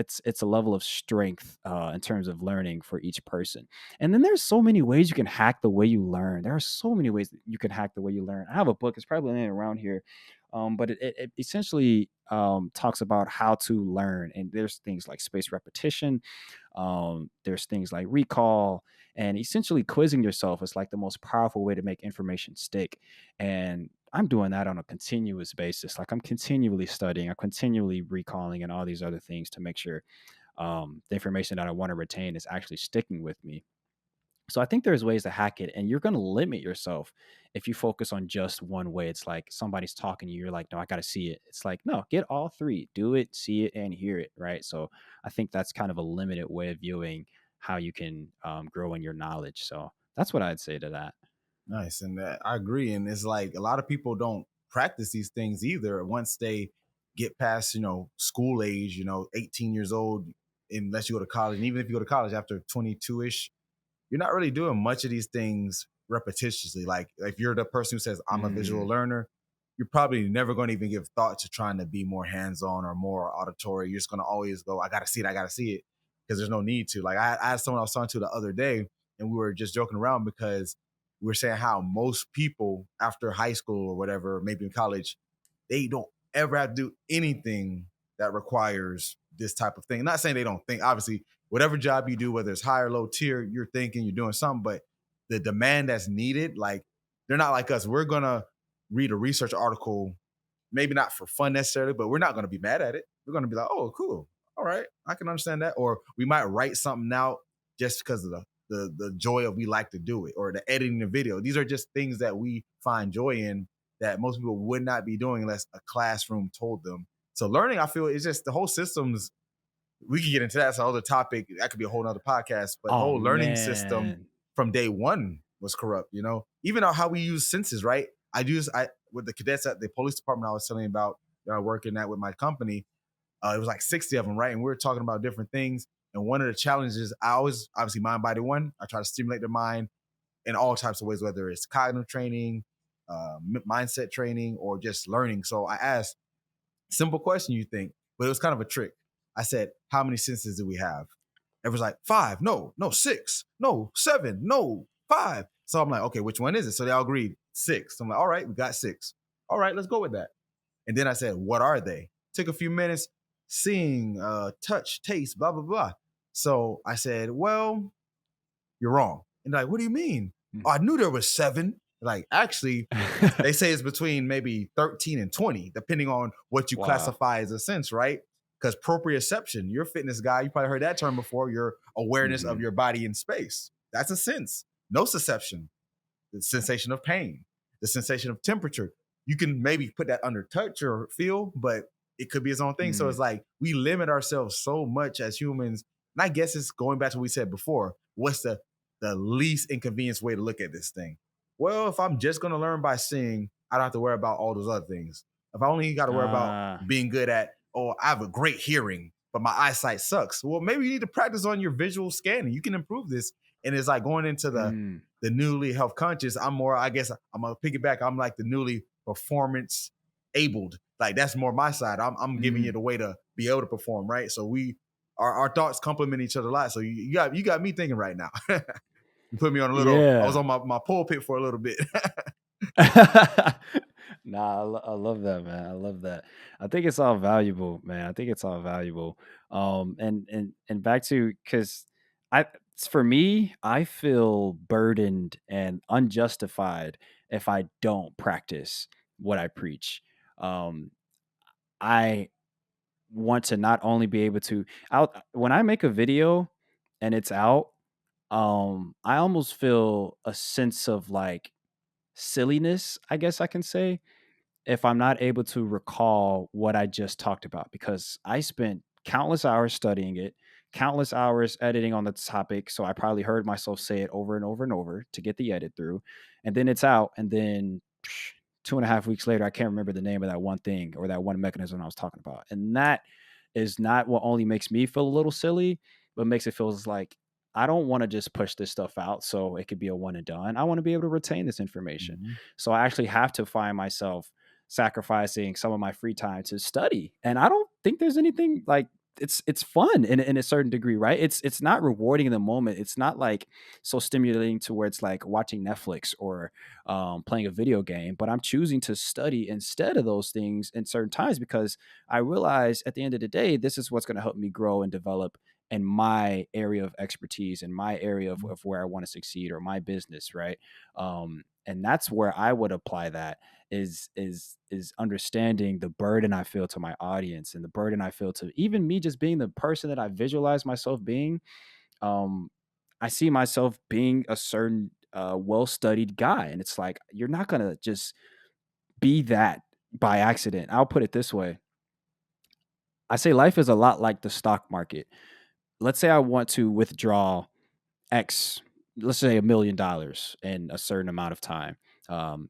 a level of strength in terms of learning for each person. And then there's so many ways you can hack the way you learn. There are so many ways that you can hack the way you learn. I have a book. It's probably laying around here, but it essentially talks about how to learn. And there's things like spaced repetition. There's things like recall, and essentially quizzing yourself is like the most powerful way to make information stick. And I'm doing that on a continuous basis. Like I'm continually studying, I'm continually recalling, and all these other things to make sure the information that I want to retain is actually sticking with me. So I think there's ways to hack it, and you're going to limit yourself if you focus on just one way. It's like somebody's talking to you, you're like, no, I got to see it. It's like, no, get all three, do it, see it, and hear it, right? So I think that's kind of a limited way of viewing how you can grow in your knowledge. So that's what I'd say to that. Nice. And I agree. And it's like a lot of people don't practice these things either once they get past, school age, 18 years old, unless you go to college. And even if you go to college after 22 ish, you're not really doing much of these things repetitiously. Like if you're the person who says, I'm a visual Mm, learner, you're probably never going to even give thought to trying to be more hands-on or more auditory. You're just going to always go, I got to see it. I got to see it, because there's no need to. Like I had someone I was talking to the other day, and we were just joking around because we were saying how most people after high school or whatever, maybe in college, they don't ever have to do anything that requires this type of thing. Not saying they don't think, obviously, whatever job you do, whether it's high or low tier, you're thinking, you're doing something, but the demand that's needed, like they're not like us. We're gonna read a research article, maybe not for fun necessarily, but we're not gonna be mad at it. We're gonna be like, oh, cool. All right, I can understand that. Or we might write something out just because of the joy of we like to do it, or the editing the video. These are just things that we find joy in that most people would not be doing unless a classroom told them. So learning, I feel, is just the whole system's, we can get into that. It's another topic. That could be a whole nother podcast. But the oh whole learning system man. from day one was corrupt. Even how we use senses. Right? I with the cadets at the police department I was telling you about, working at with my company. It was like 60 of them, right? And we were talking about different things. And one of the challenges, I always, obviously, mind body one. I try to stimulate their mind in all types of ways, whether it's cognitive training, mindset training, or just learning. So I asked, simple question, you think, but it was kind of a trick. I said, how many senses do we have? Everyone's like, five, no, six, no, seven, no, five. So I'm like, okay, which one is it? So they all agreed, six. So I'm like, all right, we got six. All right, let's go with that. And then I said, what are they? Took a few minutes, seeing, touch, taste, blah, blah, blah. So I said, well, you're wrong. And they're like, what do you mean? Oh, I knew there was seven. Like, actually, they say it's between maybe 13 and 20, depending on what you Wow. classify as a sense, right? Because proprioception, you're a fitness guy, you probably heard that term before, your awareness of Hmm. your body in space. That's a sense. Nociception, the sensation of pain, the sensation of temperature. You can maybe put that under touch or feel, but it could be its own thing. So it's Mm. like we limit ourselves so much as humans. And I guess it's going back to what we said before. What's the least inconvenience way to look at this thing? Well, if I'm just going to learn by seeing, I don't have to worry about all those other things. If I only got to worry about Ah. being good at, oh, I have a great hearing, but my eyesight sucks. Well, maybe you need to practice on your visual scanning. You can improve this. And it's like going into Mm. the newly health conscious. I'm more, I guess I'm gonna piggyback. I'm like the newly performance abled. Like that's more my side. I'm giving you Mm. the way to be able to perform, right? So our thoughts complement each other a lot. So you got me thinking right now. You put me on a little, I was Yeah. on my pulpit for a little bit. Nah, I love that, man. I love that. I think it's all valuable, man. I think it's all valuable. And back to because I for me, I feel burdened and unjustified if I don't practice what I preach. Um, I want to not only be able to out when I make a video and it's out, I almost feel a sense of like silliness, I guess I can say, if I'm not able to recall what I just talked about, because I spent countless hours studying it, countless hours editing on the topic. So I probably heard myself say it over and over and over to get the edit through. And then it's out. And then 2.5 weeks later, I can't remember the name of that one thing or that one mechanism I was talking about. And that is not what only makes me feel a little silly, but makes it feel like I don't want to just push this stuff out so it could be a one and done. I want to be able to retain this information. Mhm. So I actually have to find myself sacrificing some of my free time to study. And I don't think there's anything like it's fun in a certain degree, right? It's not rewarding in the moment. It's not like so stimulating to where it's like watching Netflix or playing a video game, but I'm choosing to study instead of those things in certain times because I realize at the end of the day, this is what's going to help me grow and develop in my area of expertise, in my area of where I want to succeed or my business, right? And that's where I would apply that is understanding the burden I feel to my audience and the burden I feel to even me just being the person that I visualize myself being. Um, I see myself being a certain well-studied guy, and it's like you're not gonna just be that by accident. I'll put it this way: I say life is a lot like the stock market. Let's say I want to withdraw X, let's say $1 million in a certain amount of time. Um,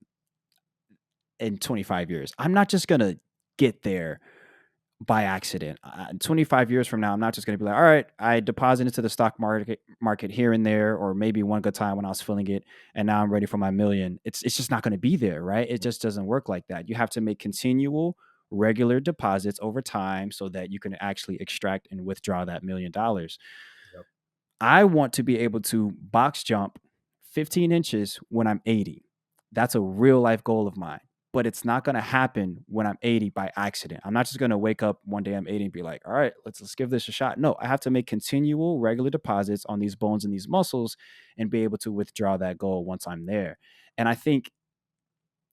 in 25 years. I'm not just going to get there by accident. 25 years from now, I'm not just going to be like, all right, I deposited into the stock market here and there, or maybe one good time when I was feeling it, and now I'm ready for my million. It's just not going to be there, right? It just doesn't work like that. You have to make continual, regular deposits over time so that you can actually extract and withdraw that $1 million. Yep. I want to be able to box jump 15 inches when I'm 80. That's a real life goal of mine. But it's not going to happen when I'm 80 by accident. I'm not just going to wake up one day I'm 80 and be like, all right, let's give this a shot. No, I have to make continual regular deposits on these bones and these muscles and be able to withdraw that goal once I'm there. And I think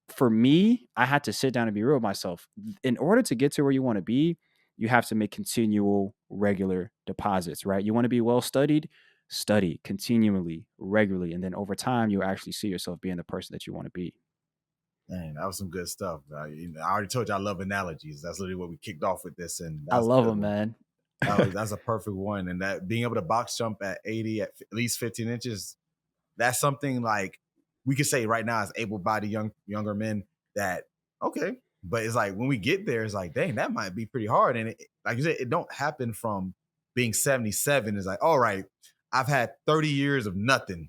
for me, I had to sit down and be real with myself. In order to get to where you want to be, you have to make continual, regular deposits, right? You want to be well studied, study continually, regularly. And then over time, you'll actually see yourself being the person that you want to be. Man, that was some good stuff. I already told you I love analogies. That's literally what we kicked off with this, and I that's a love good them, one. man. That's a perfect one. And that being able to box jump at 80 at least 15 inches, that's something like we could say right now as able-bodied younger men that okay, but it's like when we get there, it's like dang, that might be pretty hard. And like you said, it don't happen from being 77. It's like all right, I've had 30 years of nothing.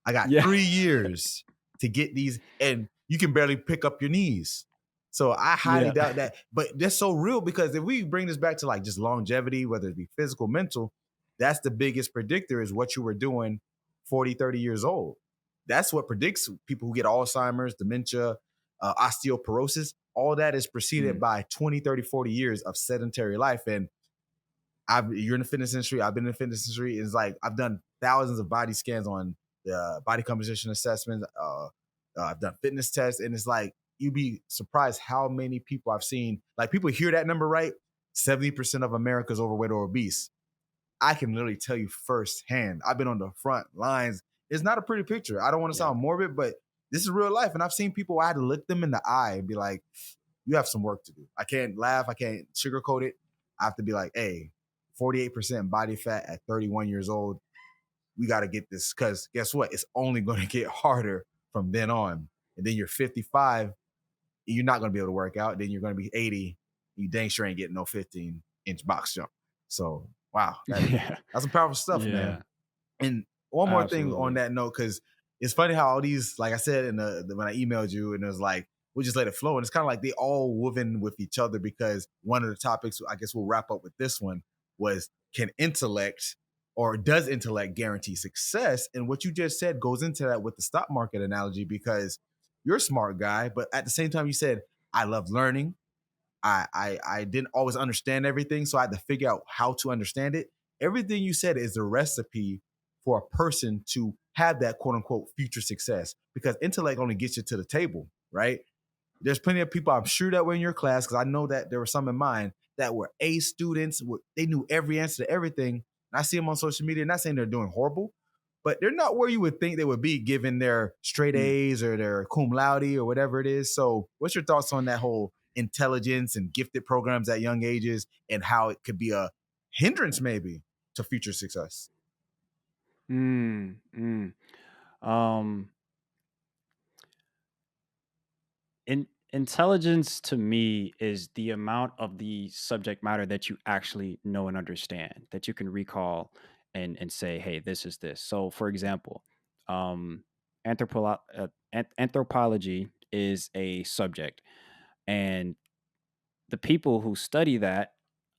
I got Yeah. 3 years to get these, and you can barely pick up your knees. So I highly Yeah. doubt that. But that's so real because if we bring this back to like just longevity, whether it be physical, mental, that's the biggest predictor is what you were doing 40, 30 years old. That's what predicts people who get Alzheimer's, dementia, osteoporosis. All that is preceded Mm. by 20, 30, 40 years of sedentary life. And you're in the fitness industry. I've been in the fitness industry. It's like I've done thousands of body scans on the body composition assessments. I've done fitness tests, and it's like you'd be surprised how many people I've seen. Like people hear that number, right? 70% of America's overweight or obese. I can literally tell you firsthand. I've been on the front lines. It's not a pretty picture. I don't want to Yeah. sound morbid, but this is real life. And I've seen people I had to look them in the eye and be like, you have some work to do. I can't laugh. I can't sugarcoat it. I have to be like, hey, 48% body fat at 31 years old. We got to get this because guess what? It's only going to get harder from then on. And then you're 55, you're not going to be able to work out. Then you're going to be 80. You dang sure ain't getting no 15-inch box jump. So, wow, Yeah. that's some powerful stuff, man. Yeah. And one more thing on Absolutely. that note, because it's funny how all these, like I said in the when I emailed you, and it was like we just let it flow, and it's kind of like they all woven with each other because one of the topics I guess we'll wrap up with this one was can intellect or does intellect guarantee success? And what you just said goes into that with the stock market analogy because you're a smart guy, but at the same time you said I love learning. I didn't always understand everything, so I had to figure out how to understand it. Everything you said is the recipe for a person to have that quote unquote future success because intellect only gets you to the table, right? There's plenty of people I'm sure that were in your class because I know that there were some in mine that were A students. They knew every answer to everything. And I see them on social media. Not saying they're doing horrible, but they're not where you would think they would be given their straight Mm. A's or their cum laude or whatever it is. So, what's your thoughts on that whole intelligence and gifted programs at young ages and how it could be a hindrance maybe to future success? Mm. Mm. Um, intelligence to me is the amount of the subject matter that you actually know and understand that you can recall and say, hey, this is this. So, for example, um, anthropology is a subject. And the people who study that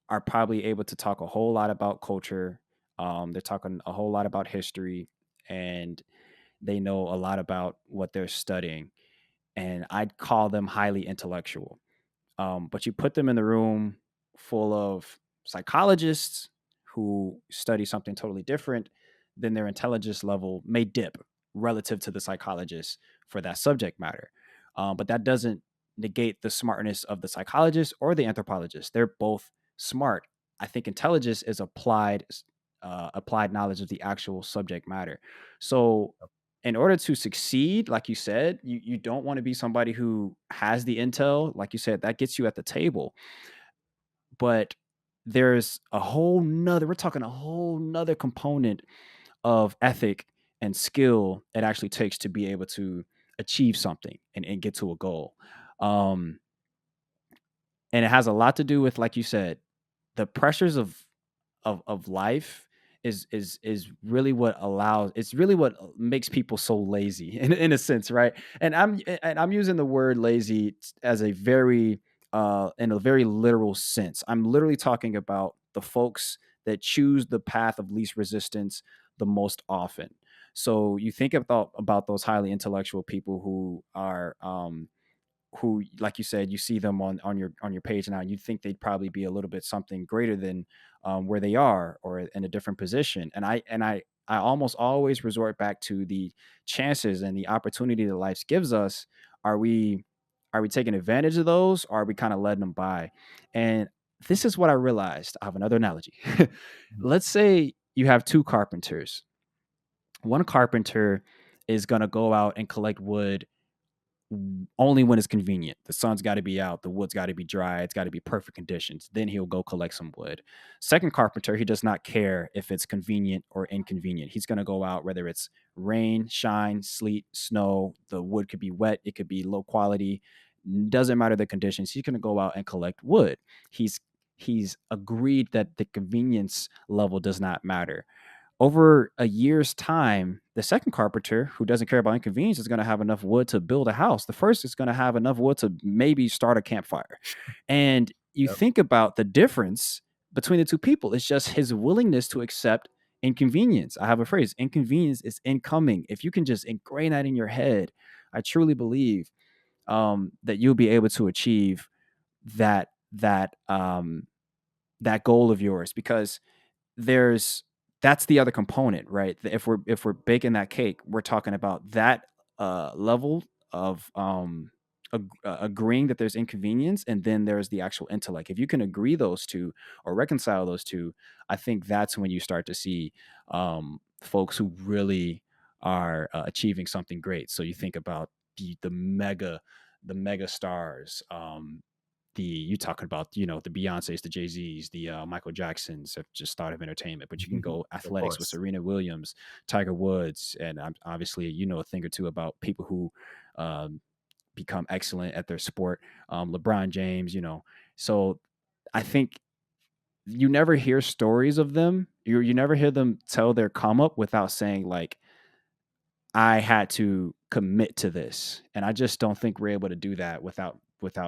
are probably able to talk a whole lot about culture. They're talking a whole lot about history, and they know a lot about what they're studying. And I'd call them highly intellectual. But you put them in the room full of psychologists who study something totally different, then their intelligence level may dip relative to the psychologist for that subject matter. But that doesn't negate the smartness of the psychologist or the anthropologist. They're both smart. I think intelligence is applied knowledge of the actual subject matter. So in order to succeed, like you said, you don't want to be somebody who has the intel. Like you said, that gets you at the table. But there's a whole nother, we're talking a whole nother component of ethic and skill it actually takes to be able to achieve something and get to a goal. Um, and it has a lot to do with, like you said, the pressures of life is really what allows, it's really what makes people so lazy in a sense, right? And I'm using the word lazy as a very in a very literal sense. I'm literally talking about the folks that choose the path of least resistance the most often. So you think about those highly intellectual people who, like you said, you see them on your page now, you think they'd probably be a little bit something greater than where they are, or in a different position. And I almost always resort back to the chances and the opportunity that life gives us. Are we are we taking advantage of those, or are we kind of letting them by? And this is what I realized. I have another analogy. Mhm. Let's say you have two carpenters. One carpenter is going to go out and collect wood only when it's convenient. The sun's got to be out, the wood's got to be dry, it's got to be perfect conditions. Then he'll go collect some wood. Second carpenter, he does not care if it's convenient or inconvenient. He's going to go out whether it's rain, shine, sleet, snow. The wood could be wet, it could be low quality. Doesn't matter the conditions. He's going to go out and collect wood. He's agreed that the convenience level does not matter. Over a year's time, the second carpenter, who doesn't care about inconvenience, is going to have enough wood to build a house. The first is going to have enough wood to maybe start a campfire. And you Yep. think about the difference between the two people. It's just his willingness to accept inconvenience. I have a phrase: inconvenience is incoming. If you can just ingrain that in your head, I truly believe that you'll be able to achieve that goal of yours, because there's that's the other component, right? If we're baking that cake, we're talking about that level of agreeing that there's inconvenience, and then there's the actual intellect. If you can agree those two or reconcile those two, I think that's when you start to see folks who really are achieving something great. So you think about the mega stars, you talking about, the Beyonces, the Jay-Z's, the Michael Jacksons have just started of entertainment. But you can go Of athletics with course. Serena Williams, Tiger Woods, and obviously a thing or two about people who um, become excellent at their sport. LeBron James, So I think you never hear stories of them. You never hear them tell their come up without saying, like, I had to commit to this. And I just don't think we're able to do that without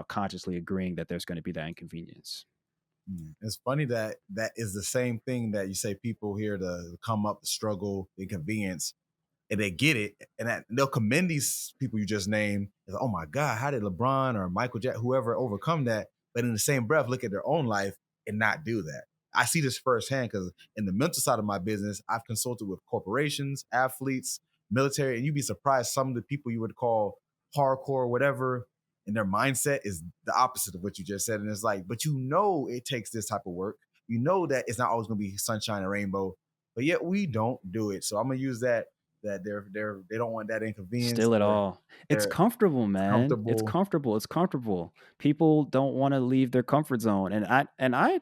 consciously agreeing that there's going to be that inconvenience. It's funny that that is the same thing that you say people here to come up, the struggle, the inconvenience, and they get it, and they'll commend these people you just named. As, oh my God, how did LeBron or Michael Jackson, whoever, overcome that? But in the same breath, look at their own life and not do that. I see this firsthand because in the mental side of my business, I've consulted with corporations, athletes, military, and you'd be surprised some of the people you would call hardcore, whatever, and their mindset is the opposite of what you just said. And it's like, but it takes this type of work. You know that it's not always going to be sunshine and rainbow, but yet we don't do it. So I'm gonna use that they don't want that inconvenience Still at or all. It's they're comfortable, man. It's comfortable. comfortable. It's comfortable. People don't want to leave their comfort zone. And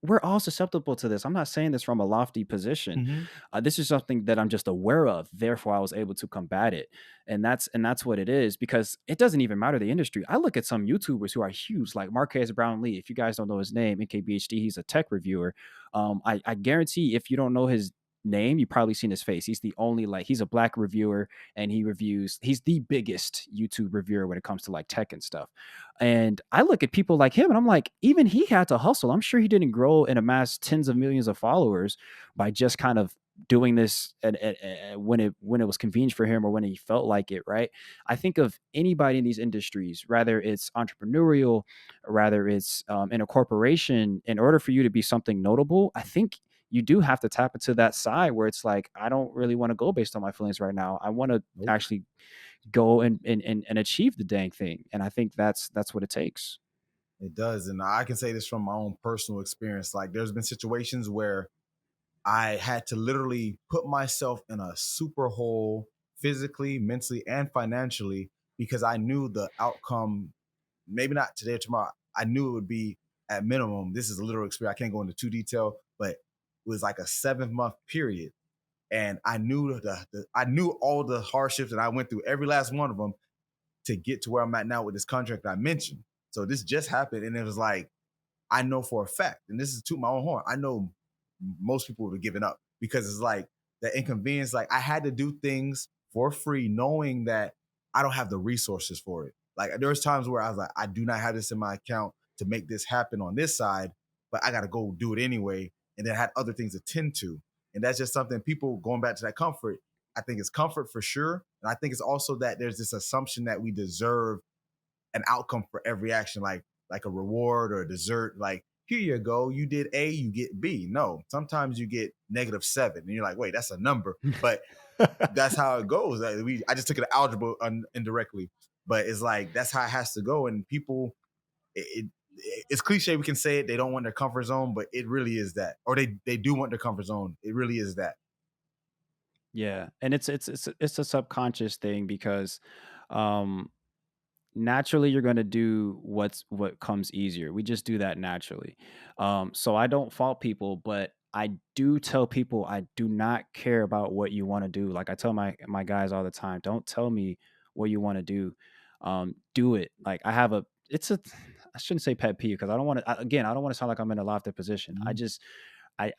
we're all susceptible to this. I'm not saying this from a lofty position. Mm-hmm. This is something that I'm just aware of. Therefore, I was able to combat it. And that's what it is, because it doesn't even matter the industry. I look at some YouTubers who are huge, like Marquez Brownlee. If you guys don't know his name, NKBHD, he's a tech reviewer. I guarantee if you don't know his name, you've probably seen his face. He's the only, like, he's a black reviewer, and he's the biggest YouTube reviewer when it comes to like tech and stuff. And I look at people like him and I'm like, even he had to hustle. I'm sure he didn't grow and amass tens of millions of followers by just kind of doing this when it was convenient for him or when he felt like it, right? I think of anybody in these industries, rather it's entrepreneurial, rather it's in a corporation, in order for you to be something notable, I think you do have to tap into that side where it's like, I don't really want to go based on my feelings right now. I want to Nope. actually go and achieve the dang thing. And I think that's what it takes. It does. And I can say this from my own personal experience. Like there's been situations where I had to literally put myself in a super hole physically, mentally, and financially because I knew the outcome, maybe not today or tomorrow. I knew it would be at minimum. This is a literal experience. I can't go into too detail, but it was like a 7-month period. And I knew I knew all the hardships and I went through every last one of them to get to where I'm at now with this contract I mentioned. So this just happened. And it was like, I know for a fact, and this is to my own horn, I know most people would have given up because it's like the inconvenience. Like I had to do things for free, knowing that I don't have the resources for it. Like there was times where I was like, I do not have this in my account to make this happen on this side, but I got to go do it anyway. And then I had other things to tend to. And that's just something people going back to that comfort. I think it's comfort for sure. And I think it's also that there's this assumption that we deserve an outcome for every action, like a reward or a dessert. Like here you go, you did A, you get B. No, sometimes you get -7, and you're like, wait, that's a number, but that's how it goes. I just took it to algebra indirectly, but it's like that's how it has to go. And people, it's cliche. We can say it. They don't want their comfort zone, but it really is that, or they do want their comfort zone. It really is that. Yeah, and it's a subconscious thing because um naturally you're going to do what comes easier. We just do that naturally. So I don't fault people, but I do tell people I do not care about what you want to do. Like I tell my guys all the time, don't tell me what you want to do. Do it. Like I have a it's a I shouldn't say pet peeve because I don't want to, again, I don't want to sound like I'm in a lofty position. I Mhm. just I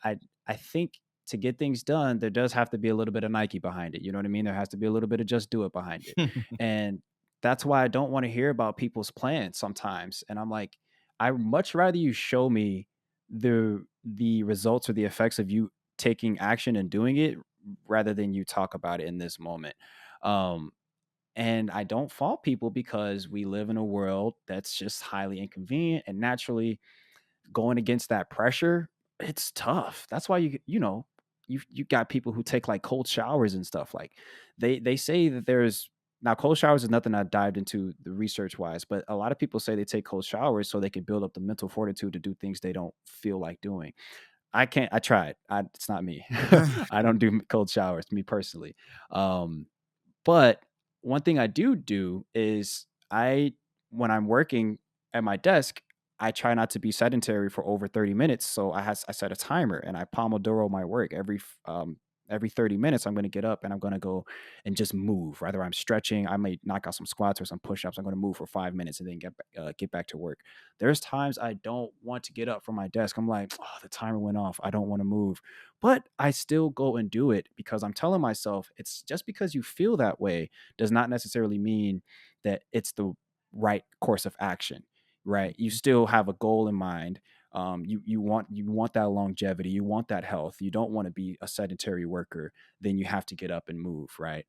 think to get things done, there does have to be a little bit of Nike behind it. You know what I mean? There has to be a little bit of just do it behind it. And that's why I don't want to hear about people's plans sometimes. And I'm like, I much rather you show me the results or the effects of you taking action and doing it rather than you talk about it in this moment. Um, and I don't fault people because we live in a world that's just highly inconvenient, and naturally going against that pressure, it's tough. That's why you got people who take like cold showers and stuff. Like they say that there's now cold showers is nothing I dived into the research wise, but a lot of people say they take cold showers so they can build up the mental fortitude to do things they don't feel like doing. I can't. I tried. It's not me. I don't do cold showers. Me personally. Um, but one thing I do is when I'm working at my desk, I try not to be sedentary for over 30 minutes. So I set a timer and I Pomodoro my work every 30 minutes. I'm going to get up and I'm going to go and just move. Whether I'm stretching, I may knock out some squats or some push-ups. I'm going to move for 5 minutes and then get back to work. There's times I don't want to get up from my desk. I'm like, oh, the timer went off. I don't want to move, but I still go and do it because I'm telling myself it's just because you feel that way does not necessarily mean that it's the right course of action, right? You still have a goal in mind. You want that longevity, you want that health. You don't want to be a sedentary worker. Then you have to get up and move, right?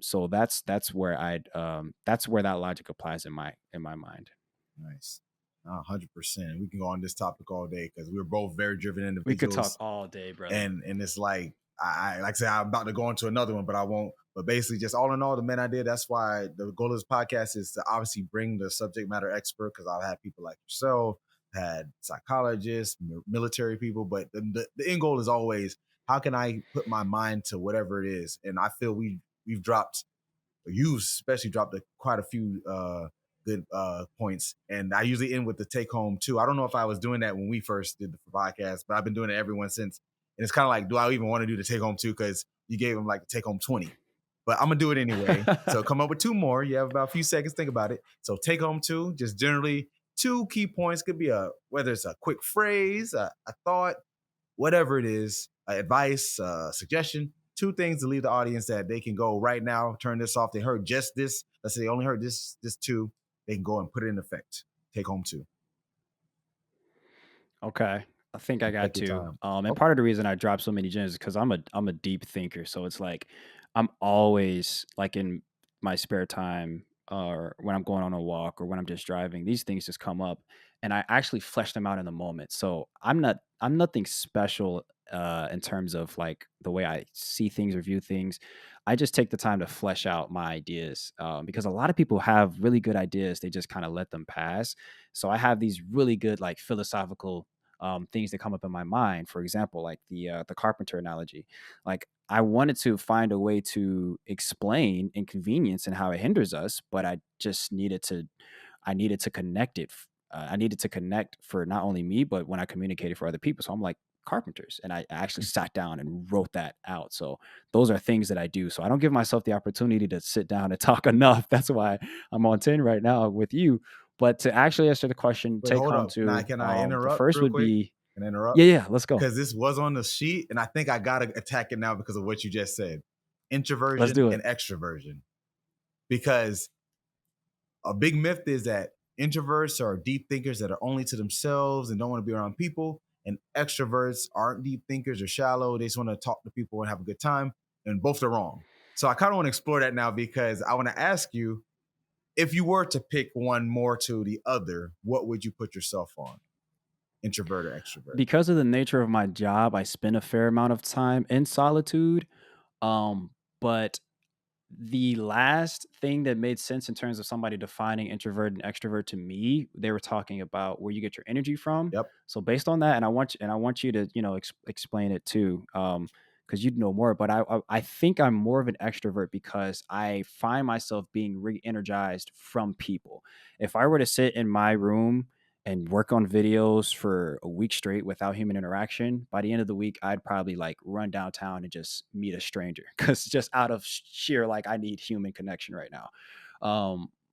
So that's where that logic applies in my mind. Nice. 100%. We can go on this topic all day because we're both very driven We could talk individuals. all day, brother. And it's like like I said, I'm about to go into another one, but I won't. But basically, just all in all, the men I did. That's why the goal of this podcast is to obviously bring the subject matter expert because I've had people like yourself, had psychologists, military people, but the end goal is always how can I put my mind to whatever it is. And I feel we've dropped, you especially dropped quite a few good points. And I usually end with the take home too. I don't know if I was doing that when we first did the podcast, but I've been doing it every one since. And it's kind of like, do I even want to do the take home too? Because you gave them like the take home 20, but I'm gonna do it anyway. So come up with two more. You have about a few seconds, think about it. So take home two, just generally two key points. Could be whether it's a quick phrase, a thought, whatever it is, advice, suggestion, 2 things to leave the audience that they can go right now, turn this off. They heard just this. Let's say they only heard this 2. They can go and put it in effect. Take home 2. Okay. I think I got Take your to. time. And Okay. part of the reason I drop so many gems is because I'm a deep thinker. So it's like I'm always like in my spare time or when I'm going on a walk or when I'm just driving, these things just come up and I actually flesh them out in the moment. So I'm nothing special in terms of like the way I see things or view things. I just take the time to flesh out my ideas because a lot of people have really good ideas. They just kind of let them pass. So I have these really good like philosophical things that come up in my mind. For example, like the carpenter analogy. Like I wanted to find a way to explain inconvenience and how it hinders us, but I needed to connect it. I needed to connect for not only me, but when I communicated for other people. So I'm like carpenters, and I actually sat down and wrote that out. So those are things that I do. So I don't give myself the opportunity to sit down and talk enough. That's why I'm on 10 right now with you. But to actually answer the question, Wait, take hold home up. Now, to can I the interrupt first real would quick? be Can I interrupt? yeah, yeah, let's go. Because this was on the sheet, and I think I gotta attack it now because of what you just said. Let's Introversion do and it. extroversion. Because a big myth is that introverts are deep thinkers that are only to themselves and don't want to be around people, and extroverts aren't deep thinkers or shallow. They just want to talk to people and have a good time, and both are wrong. So I kind of want to explore that now because I want to ask you, if you were to pick one more to the other, what would you put yourself on? Introvert or extrovert? Because of the nature of my job, I spend a fair amount of time in solitude. But the last thing that made sense in terms of somebody defining introvert and extrovert to me, they were talking about where you get your energy from. Yep. So based on that, and I want you to explain it too, because you'd know more. But I think I'm more of an extrovert because I find myself being re-energized from people. If I were to sit in my room and work on videos for a week straight without human interaction, by the end of the week, I'd probably like run downtown and just meet a stranger because just out of sheer like I need human connection right now.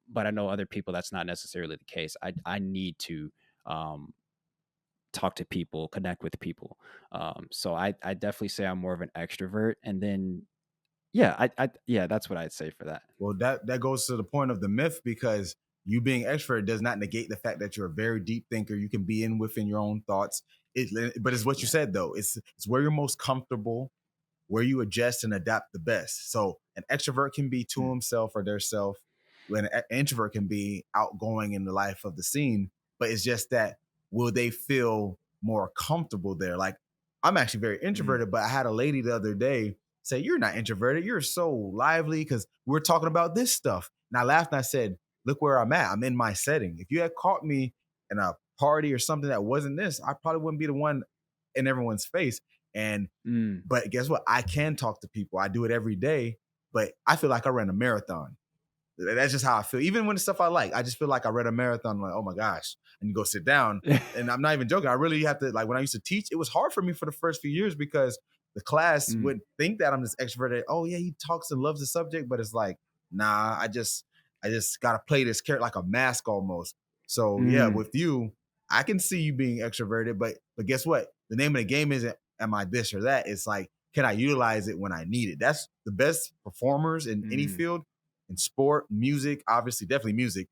But I know other people that's not necessarily the case. I need to um, talk to people, connect with people. So I definitely say I'm more of an extrovert, and then yeah, yeah, that's what I'd say for that. Well, that goes to the point of the myth because you being extrovert does not negate the fact that you're a very deep thinker. You can be in within your own thoughts. But it's what you Yeah. said though. It's where you're most comfortable, where you adjust and adapt the best. So an extrovert can be to Mm, himself or their self, when an introvert can be outgoing in the life of the scene. But it's just that, will they feel more comfortable there? Like, I'm actually very mm, introverted, but I had a lady the other day say, "You're not introverted. You're so lively because we're talking about this stuff." And I laughed and I said, "Look where I'm at. I'm in my setting. If you had caught me in a party or something that wasn't this, I probably wouldn't be the one in everyone's face." And mm, but guess what? I can talk to people. I do it every day, but I feel like I ran a marathon. That's just how I feel. Even when it's stuff I like, I just feel like I read a marathon. I'm like, oh my gosh, and you go sit down. And I'm not even joking. I really have to, like, when I used to teach, it was hard for me for the first few years because the class mm, would think that I'm this extroverted. Oh yeah, he talks and loves the subject, but it's like, nah, I just gotta play this character like a mask almost. So yeah, mm, with you, I can see you being extroverted, but guess what? The name of the game isn't am I this or that. It's like, can I utilize it when I need it? That's the best performers in any mm, field, in sport, music, obviously, definitely music,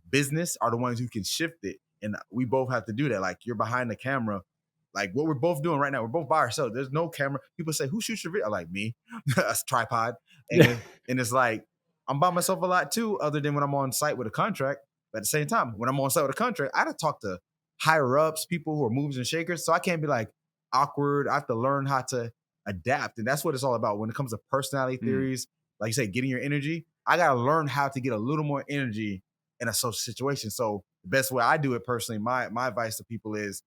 business, are the ones who can shift it. And we both have to do that. Like, you're behind the camera, like what we're both doing right now. We're both by ourselves. There's no camera. People say, "Who shoots your video?" I'm like, me, a tripod, yeah. and it's like I'm by myself a lot too, other than when I'm on site with a contract. But at the same time, when I'm on site with a contract, I had to talk to higher ups, people who are movers and shakers. So I can't be like awkward. I have to learn how to adapt, and that's what it's all about when it comes to personality Mm, theories. Like you say, getting your energy. I got to learn how to get a little more energy in a social situation. So the best way I do it personally, my advice to people is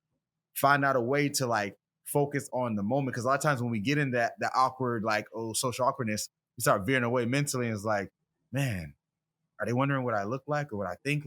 find out a way to like focus on the moment. Because a lot of times when we get in that awkward, like, oh, social awkwardness, we start veering away mentally, and it's like, man, are they wondering what I look like or what I think?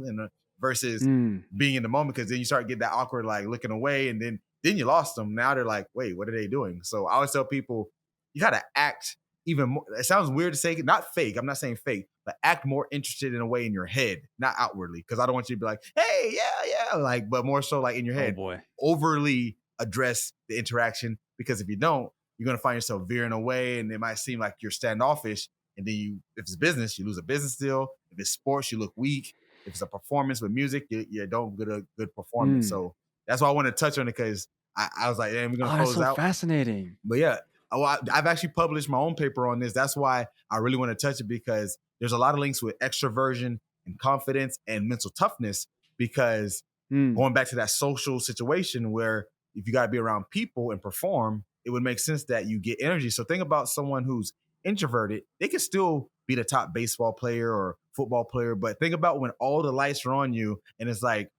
Versus mm, being in the moment, because then you start getting that awkward, like looking away, and then you lost them. Now they're like, wait, what are they doing? So I always tell people, you gotta act even more. It sounds weird to say, not fake. I'm not saying fake, but act more interested in a way in your head, not outwardly. Because I don't want you to be like, hey, yeah, yeah, like, but more so like in your oh head, boy. overly. address the interaction, because if you don't, you're going to find yourself veering away, and it might seem like you're standoffish. And then if it's business, you lose a business deal. If it's sports, you look weak. If it's a performance with music, you don't get a good performance. Mm. So that's why I want to touch on it, because I was like, damn, we're going to Oh, that's close so out. fascinating. But yeah, I've actually published my own paper on this. That's why I really want to touch it, because there's a lot of links with extroversion and confidence and mental toughness. Because Mm. going back to that social situation where if you got to be around people and perform, it would make sense that you get energy. So think about someone who's introverted. They could still be the top baseball player or football player, but think about when all the lights are on you and it's like,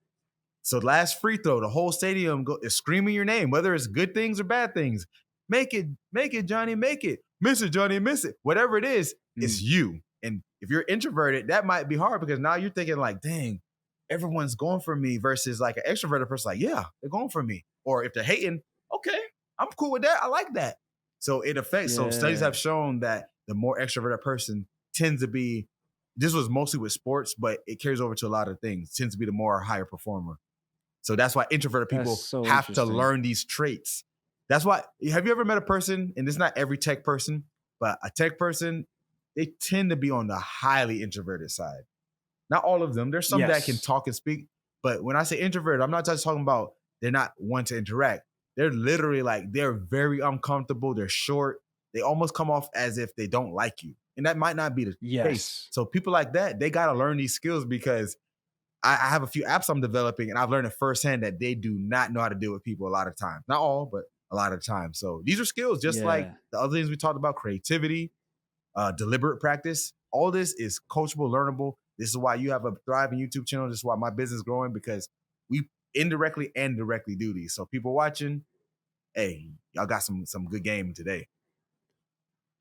so last free throw, the whole stadium is screaming your name, whether it's good things or bad things. Make it, Johnny, make it. Miss it, Johnny, miss it. Whatever it is, it's Mm. you. And if you're introverted, that might be hard, because now you're thinking like, dang, everyone's going for me, versus like an extroverted person, like, yeah, they're going for me. Or if they're hating, okay, I'm cool with that. I like that. So it affects. So studies Yeah. have shown that the more extroverted person tends to be, this was mostly with sports, but it carries over to a lot of things, tends to be the more higher performer. So that's why introverted That's people so have to interesting. learn these traits. That's why, have you ever met a person, and it's not every tech person, but a tech person, they tend to be on the highly introverted side. Not all of them. There's some that can Yes. talk and speak. But when I say introverted, I'm not just talking about they're not one to interact. They're literally like, they're very uncomfortable. They're short. They almost come off as if they don't like you. And that might not be the case. Yes. So people like that, they got to learn these skills, because I have a few apps I'm developing, and I've learned it firsthand that they do not know how to deal with people a lot of times. Not all, but a lot of times. So these are skills, just like Yeah. the other things we talked about: creativity, deliberate practice. All this is coachable, learnable. This is why you have a thriving YouTube channel. This is why my business is growing, because we indirectly and directly do these. So people watching, hey, y'all got some good game today.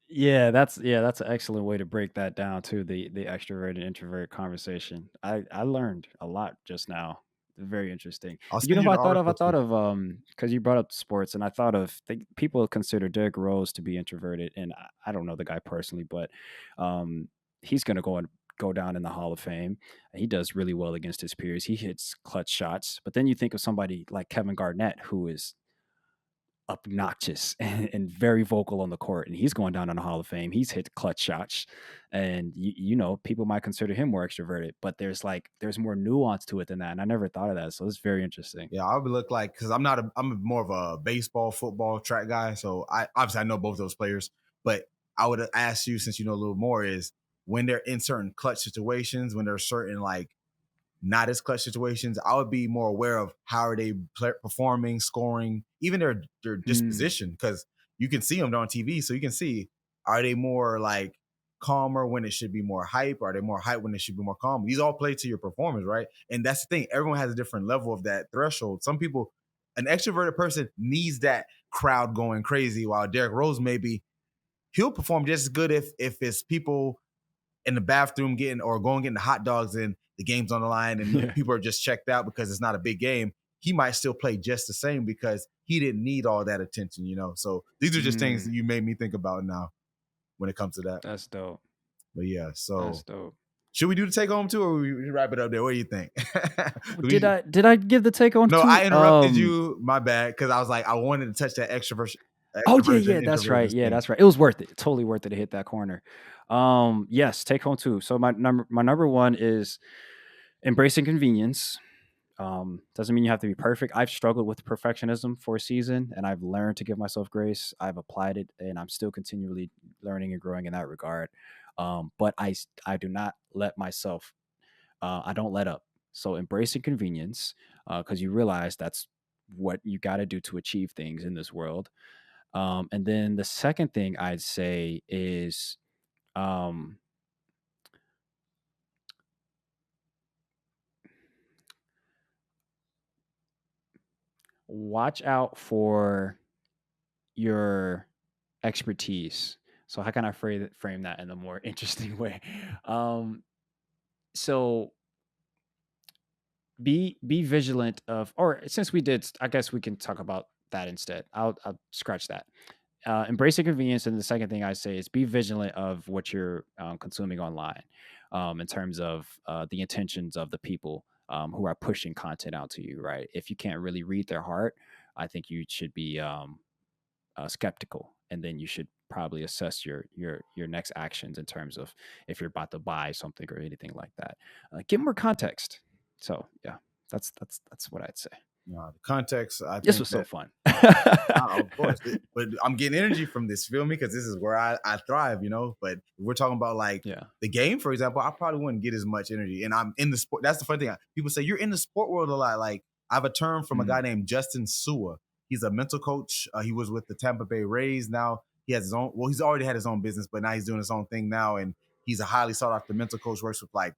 That's an excellent way to break that down too. The extrovert and introvert conversation. I learned a lot just now. Very interesting. I'll You send know you what the I thought of? I article thought too. of because you brought up sports, and I thought of people consider Derrick Rose to be introverted, and I don't know the guy personally, but he's gonna go down in the Hall of Fame. He does really well against his peers. He hits clutch shots. But then you think of somebody like Kevin Garnett, who is obnoxious and very vocal on the court, and he's going down in the Hall of Fame. He's hit clutch shots, and you know, people might consider him more extroverted, but there's more nuance to it than that, and I never thought of that. So it's very interesting. Yeah, I would look like, because I'm more of a baseball, football, track guy. So I know both those players, but I would ask you, since you know a little more, is when they're in certain clutch situations, when there's certain like not as clutch situations, I would be more aware of how are they performing, scoring, even their Mm, disposition, because you can see them on TV, so you can see, are they more like calmer when it should be more hype? Are they more hype when it should be more calm? These all play to your performance, right? And that's the thing. Everyone has a different level of that threshold. Some people, an extroverted person needs that crowd going crazy, while Derrick Rose, maybe he'll perform just as good if it's people in the bathroom getting, or going getting the hot dogs, and the game's on the line, and yeah. people are just checked out because it's not a big game. He might still play just the same, because he didn't need all that attention. So these are just things that Mm, you made me think about now when it comes to that. that's dope. But yeah, That's so dope. should we do the take home too, or we wrap it up there? What do you think? Did I give the take on No, to? I interrupted you. My bad, because I was like, I wanted to touch that Oh yeah, extroversion, yeah, that's right. introversion Yeah, thing. that's right. It was worth it. Totally worth it to hit that corner. Yes, take home two. So my number one is embracing convenience. Doesn't mean you have to be perfect. I've struggled with perfectionism for a season, and I've learned to give myself grace. I've applied it, and I'm still continually learning and growing in that regard. But I do not let myself. I don't let up. So embracing convenience, because you realize that's what you got to do to achieve things in this world. And then the second thing I'd say is um, watch out for your expertise. So how can I frame that in a more interesting way? Um, so be vigilant of, or since we did, I guess we can talk about that instead. I'll scratch that. Embracing convenience, and the second thing I say is be vigilant of what you're consuming online, in terms of the intentions of the people who are pushing content out to you. Right? If you can't really read their heart, I think you should be skeptical, and then you should probably assess your next actions in terms of if you're about to buy something or anything like that. Give more context. So yeah, that's what I'd say. The context, I This think was so that fun. of course. But I'm getting energy from this, feel me? Because this is where I thrive, you know. But if we're talking about like Yeah. the game, for example, I probably wouldn't get as much energy. And I'm in the sport. That's the funny thing. People say you're in the sport world a lot. Like I have a term from a guy Mm. named Justin Sua. He's a mental coach. He was with the Tampa Bay Rays. Now he has his own. Well, he's already had his own business, but now he's doing his own thing now. And he's a highly sought after mental coach. Works with like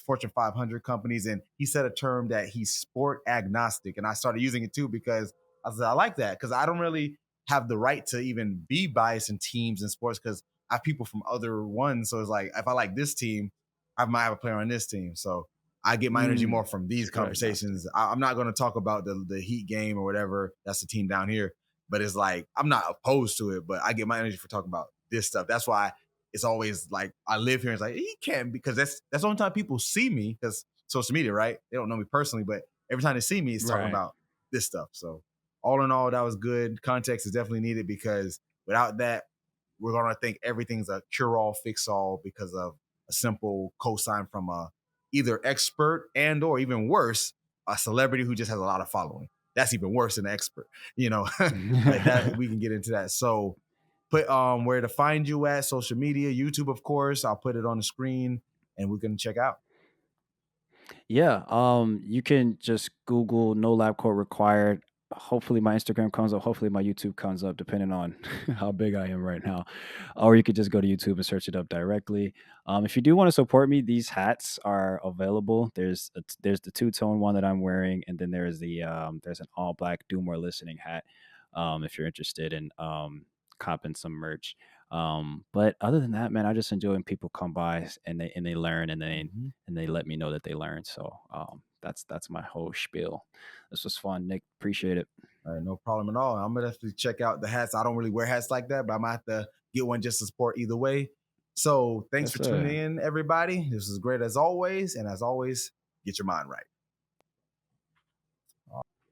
Fortune 500 companies. And he said a term that he's sport agnostic. And I started using it too because I said, I like that because I don't really have the right to even be biased in teams and sports because I have people from other ones. So it's like, if I like this team, I might have a player on this team. So I get my energy more from these Sport agnostic. conversations. I'm not going to talk about the Heat game or whatever. That's the team down here. But it's like, I'm not opposed to it, but I get my energy for talking about this stuff. That's why it's always like, I live here and it's like, he can't, because that's the only time people see me because social media, right? They don't know me personally, but every time they see me, it's talking Right. about this stuff. So all in all, that was good. Context is definitely needed because without that, we're gonna think everything's a cure-all, fix-all because of a simple cosign from a either expert and or even worse, a celebrity who just has a lot of following. That's even worse than an expert, you know. But that we can get into that. So put where to find you at social media, YouTube, of course. I'll put it on the screen and we can check out. Yeah, you can just Google "no lab coat required." Hopefully, my Instagram comes up. Hopefully, my YouTube comes up, depending on how big I am right now. Or you could just go to YouTube and search it up directly. If you do want to support me, these hats are available. There's the two tone one that I'm wearing, and then there's an all black "Do More Listening" hat. If you're interested in copping some merch. But other than that, man, I just enjoy when people come by and they learn Mhm. and they let me know that they learned. So that's my whole spiel. This was fun, Nick. Appreciate it. All right, no problem at all. I'm gonna have to check out the hats. I don't really wear hats like that, but I might have to get one just to support either way. So thanks Yes, for tuning sir. in, everybody. This was great as always, and as always, get your mind right.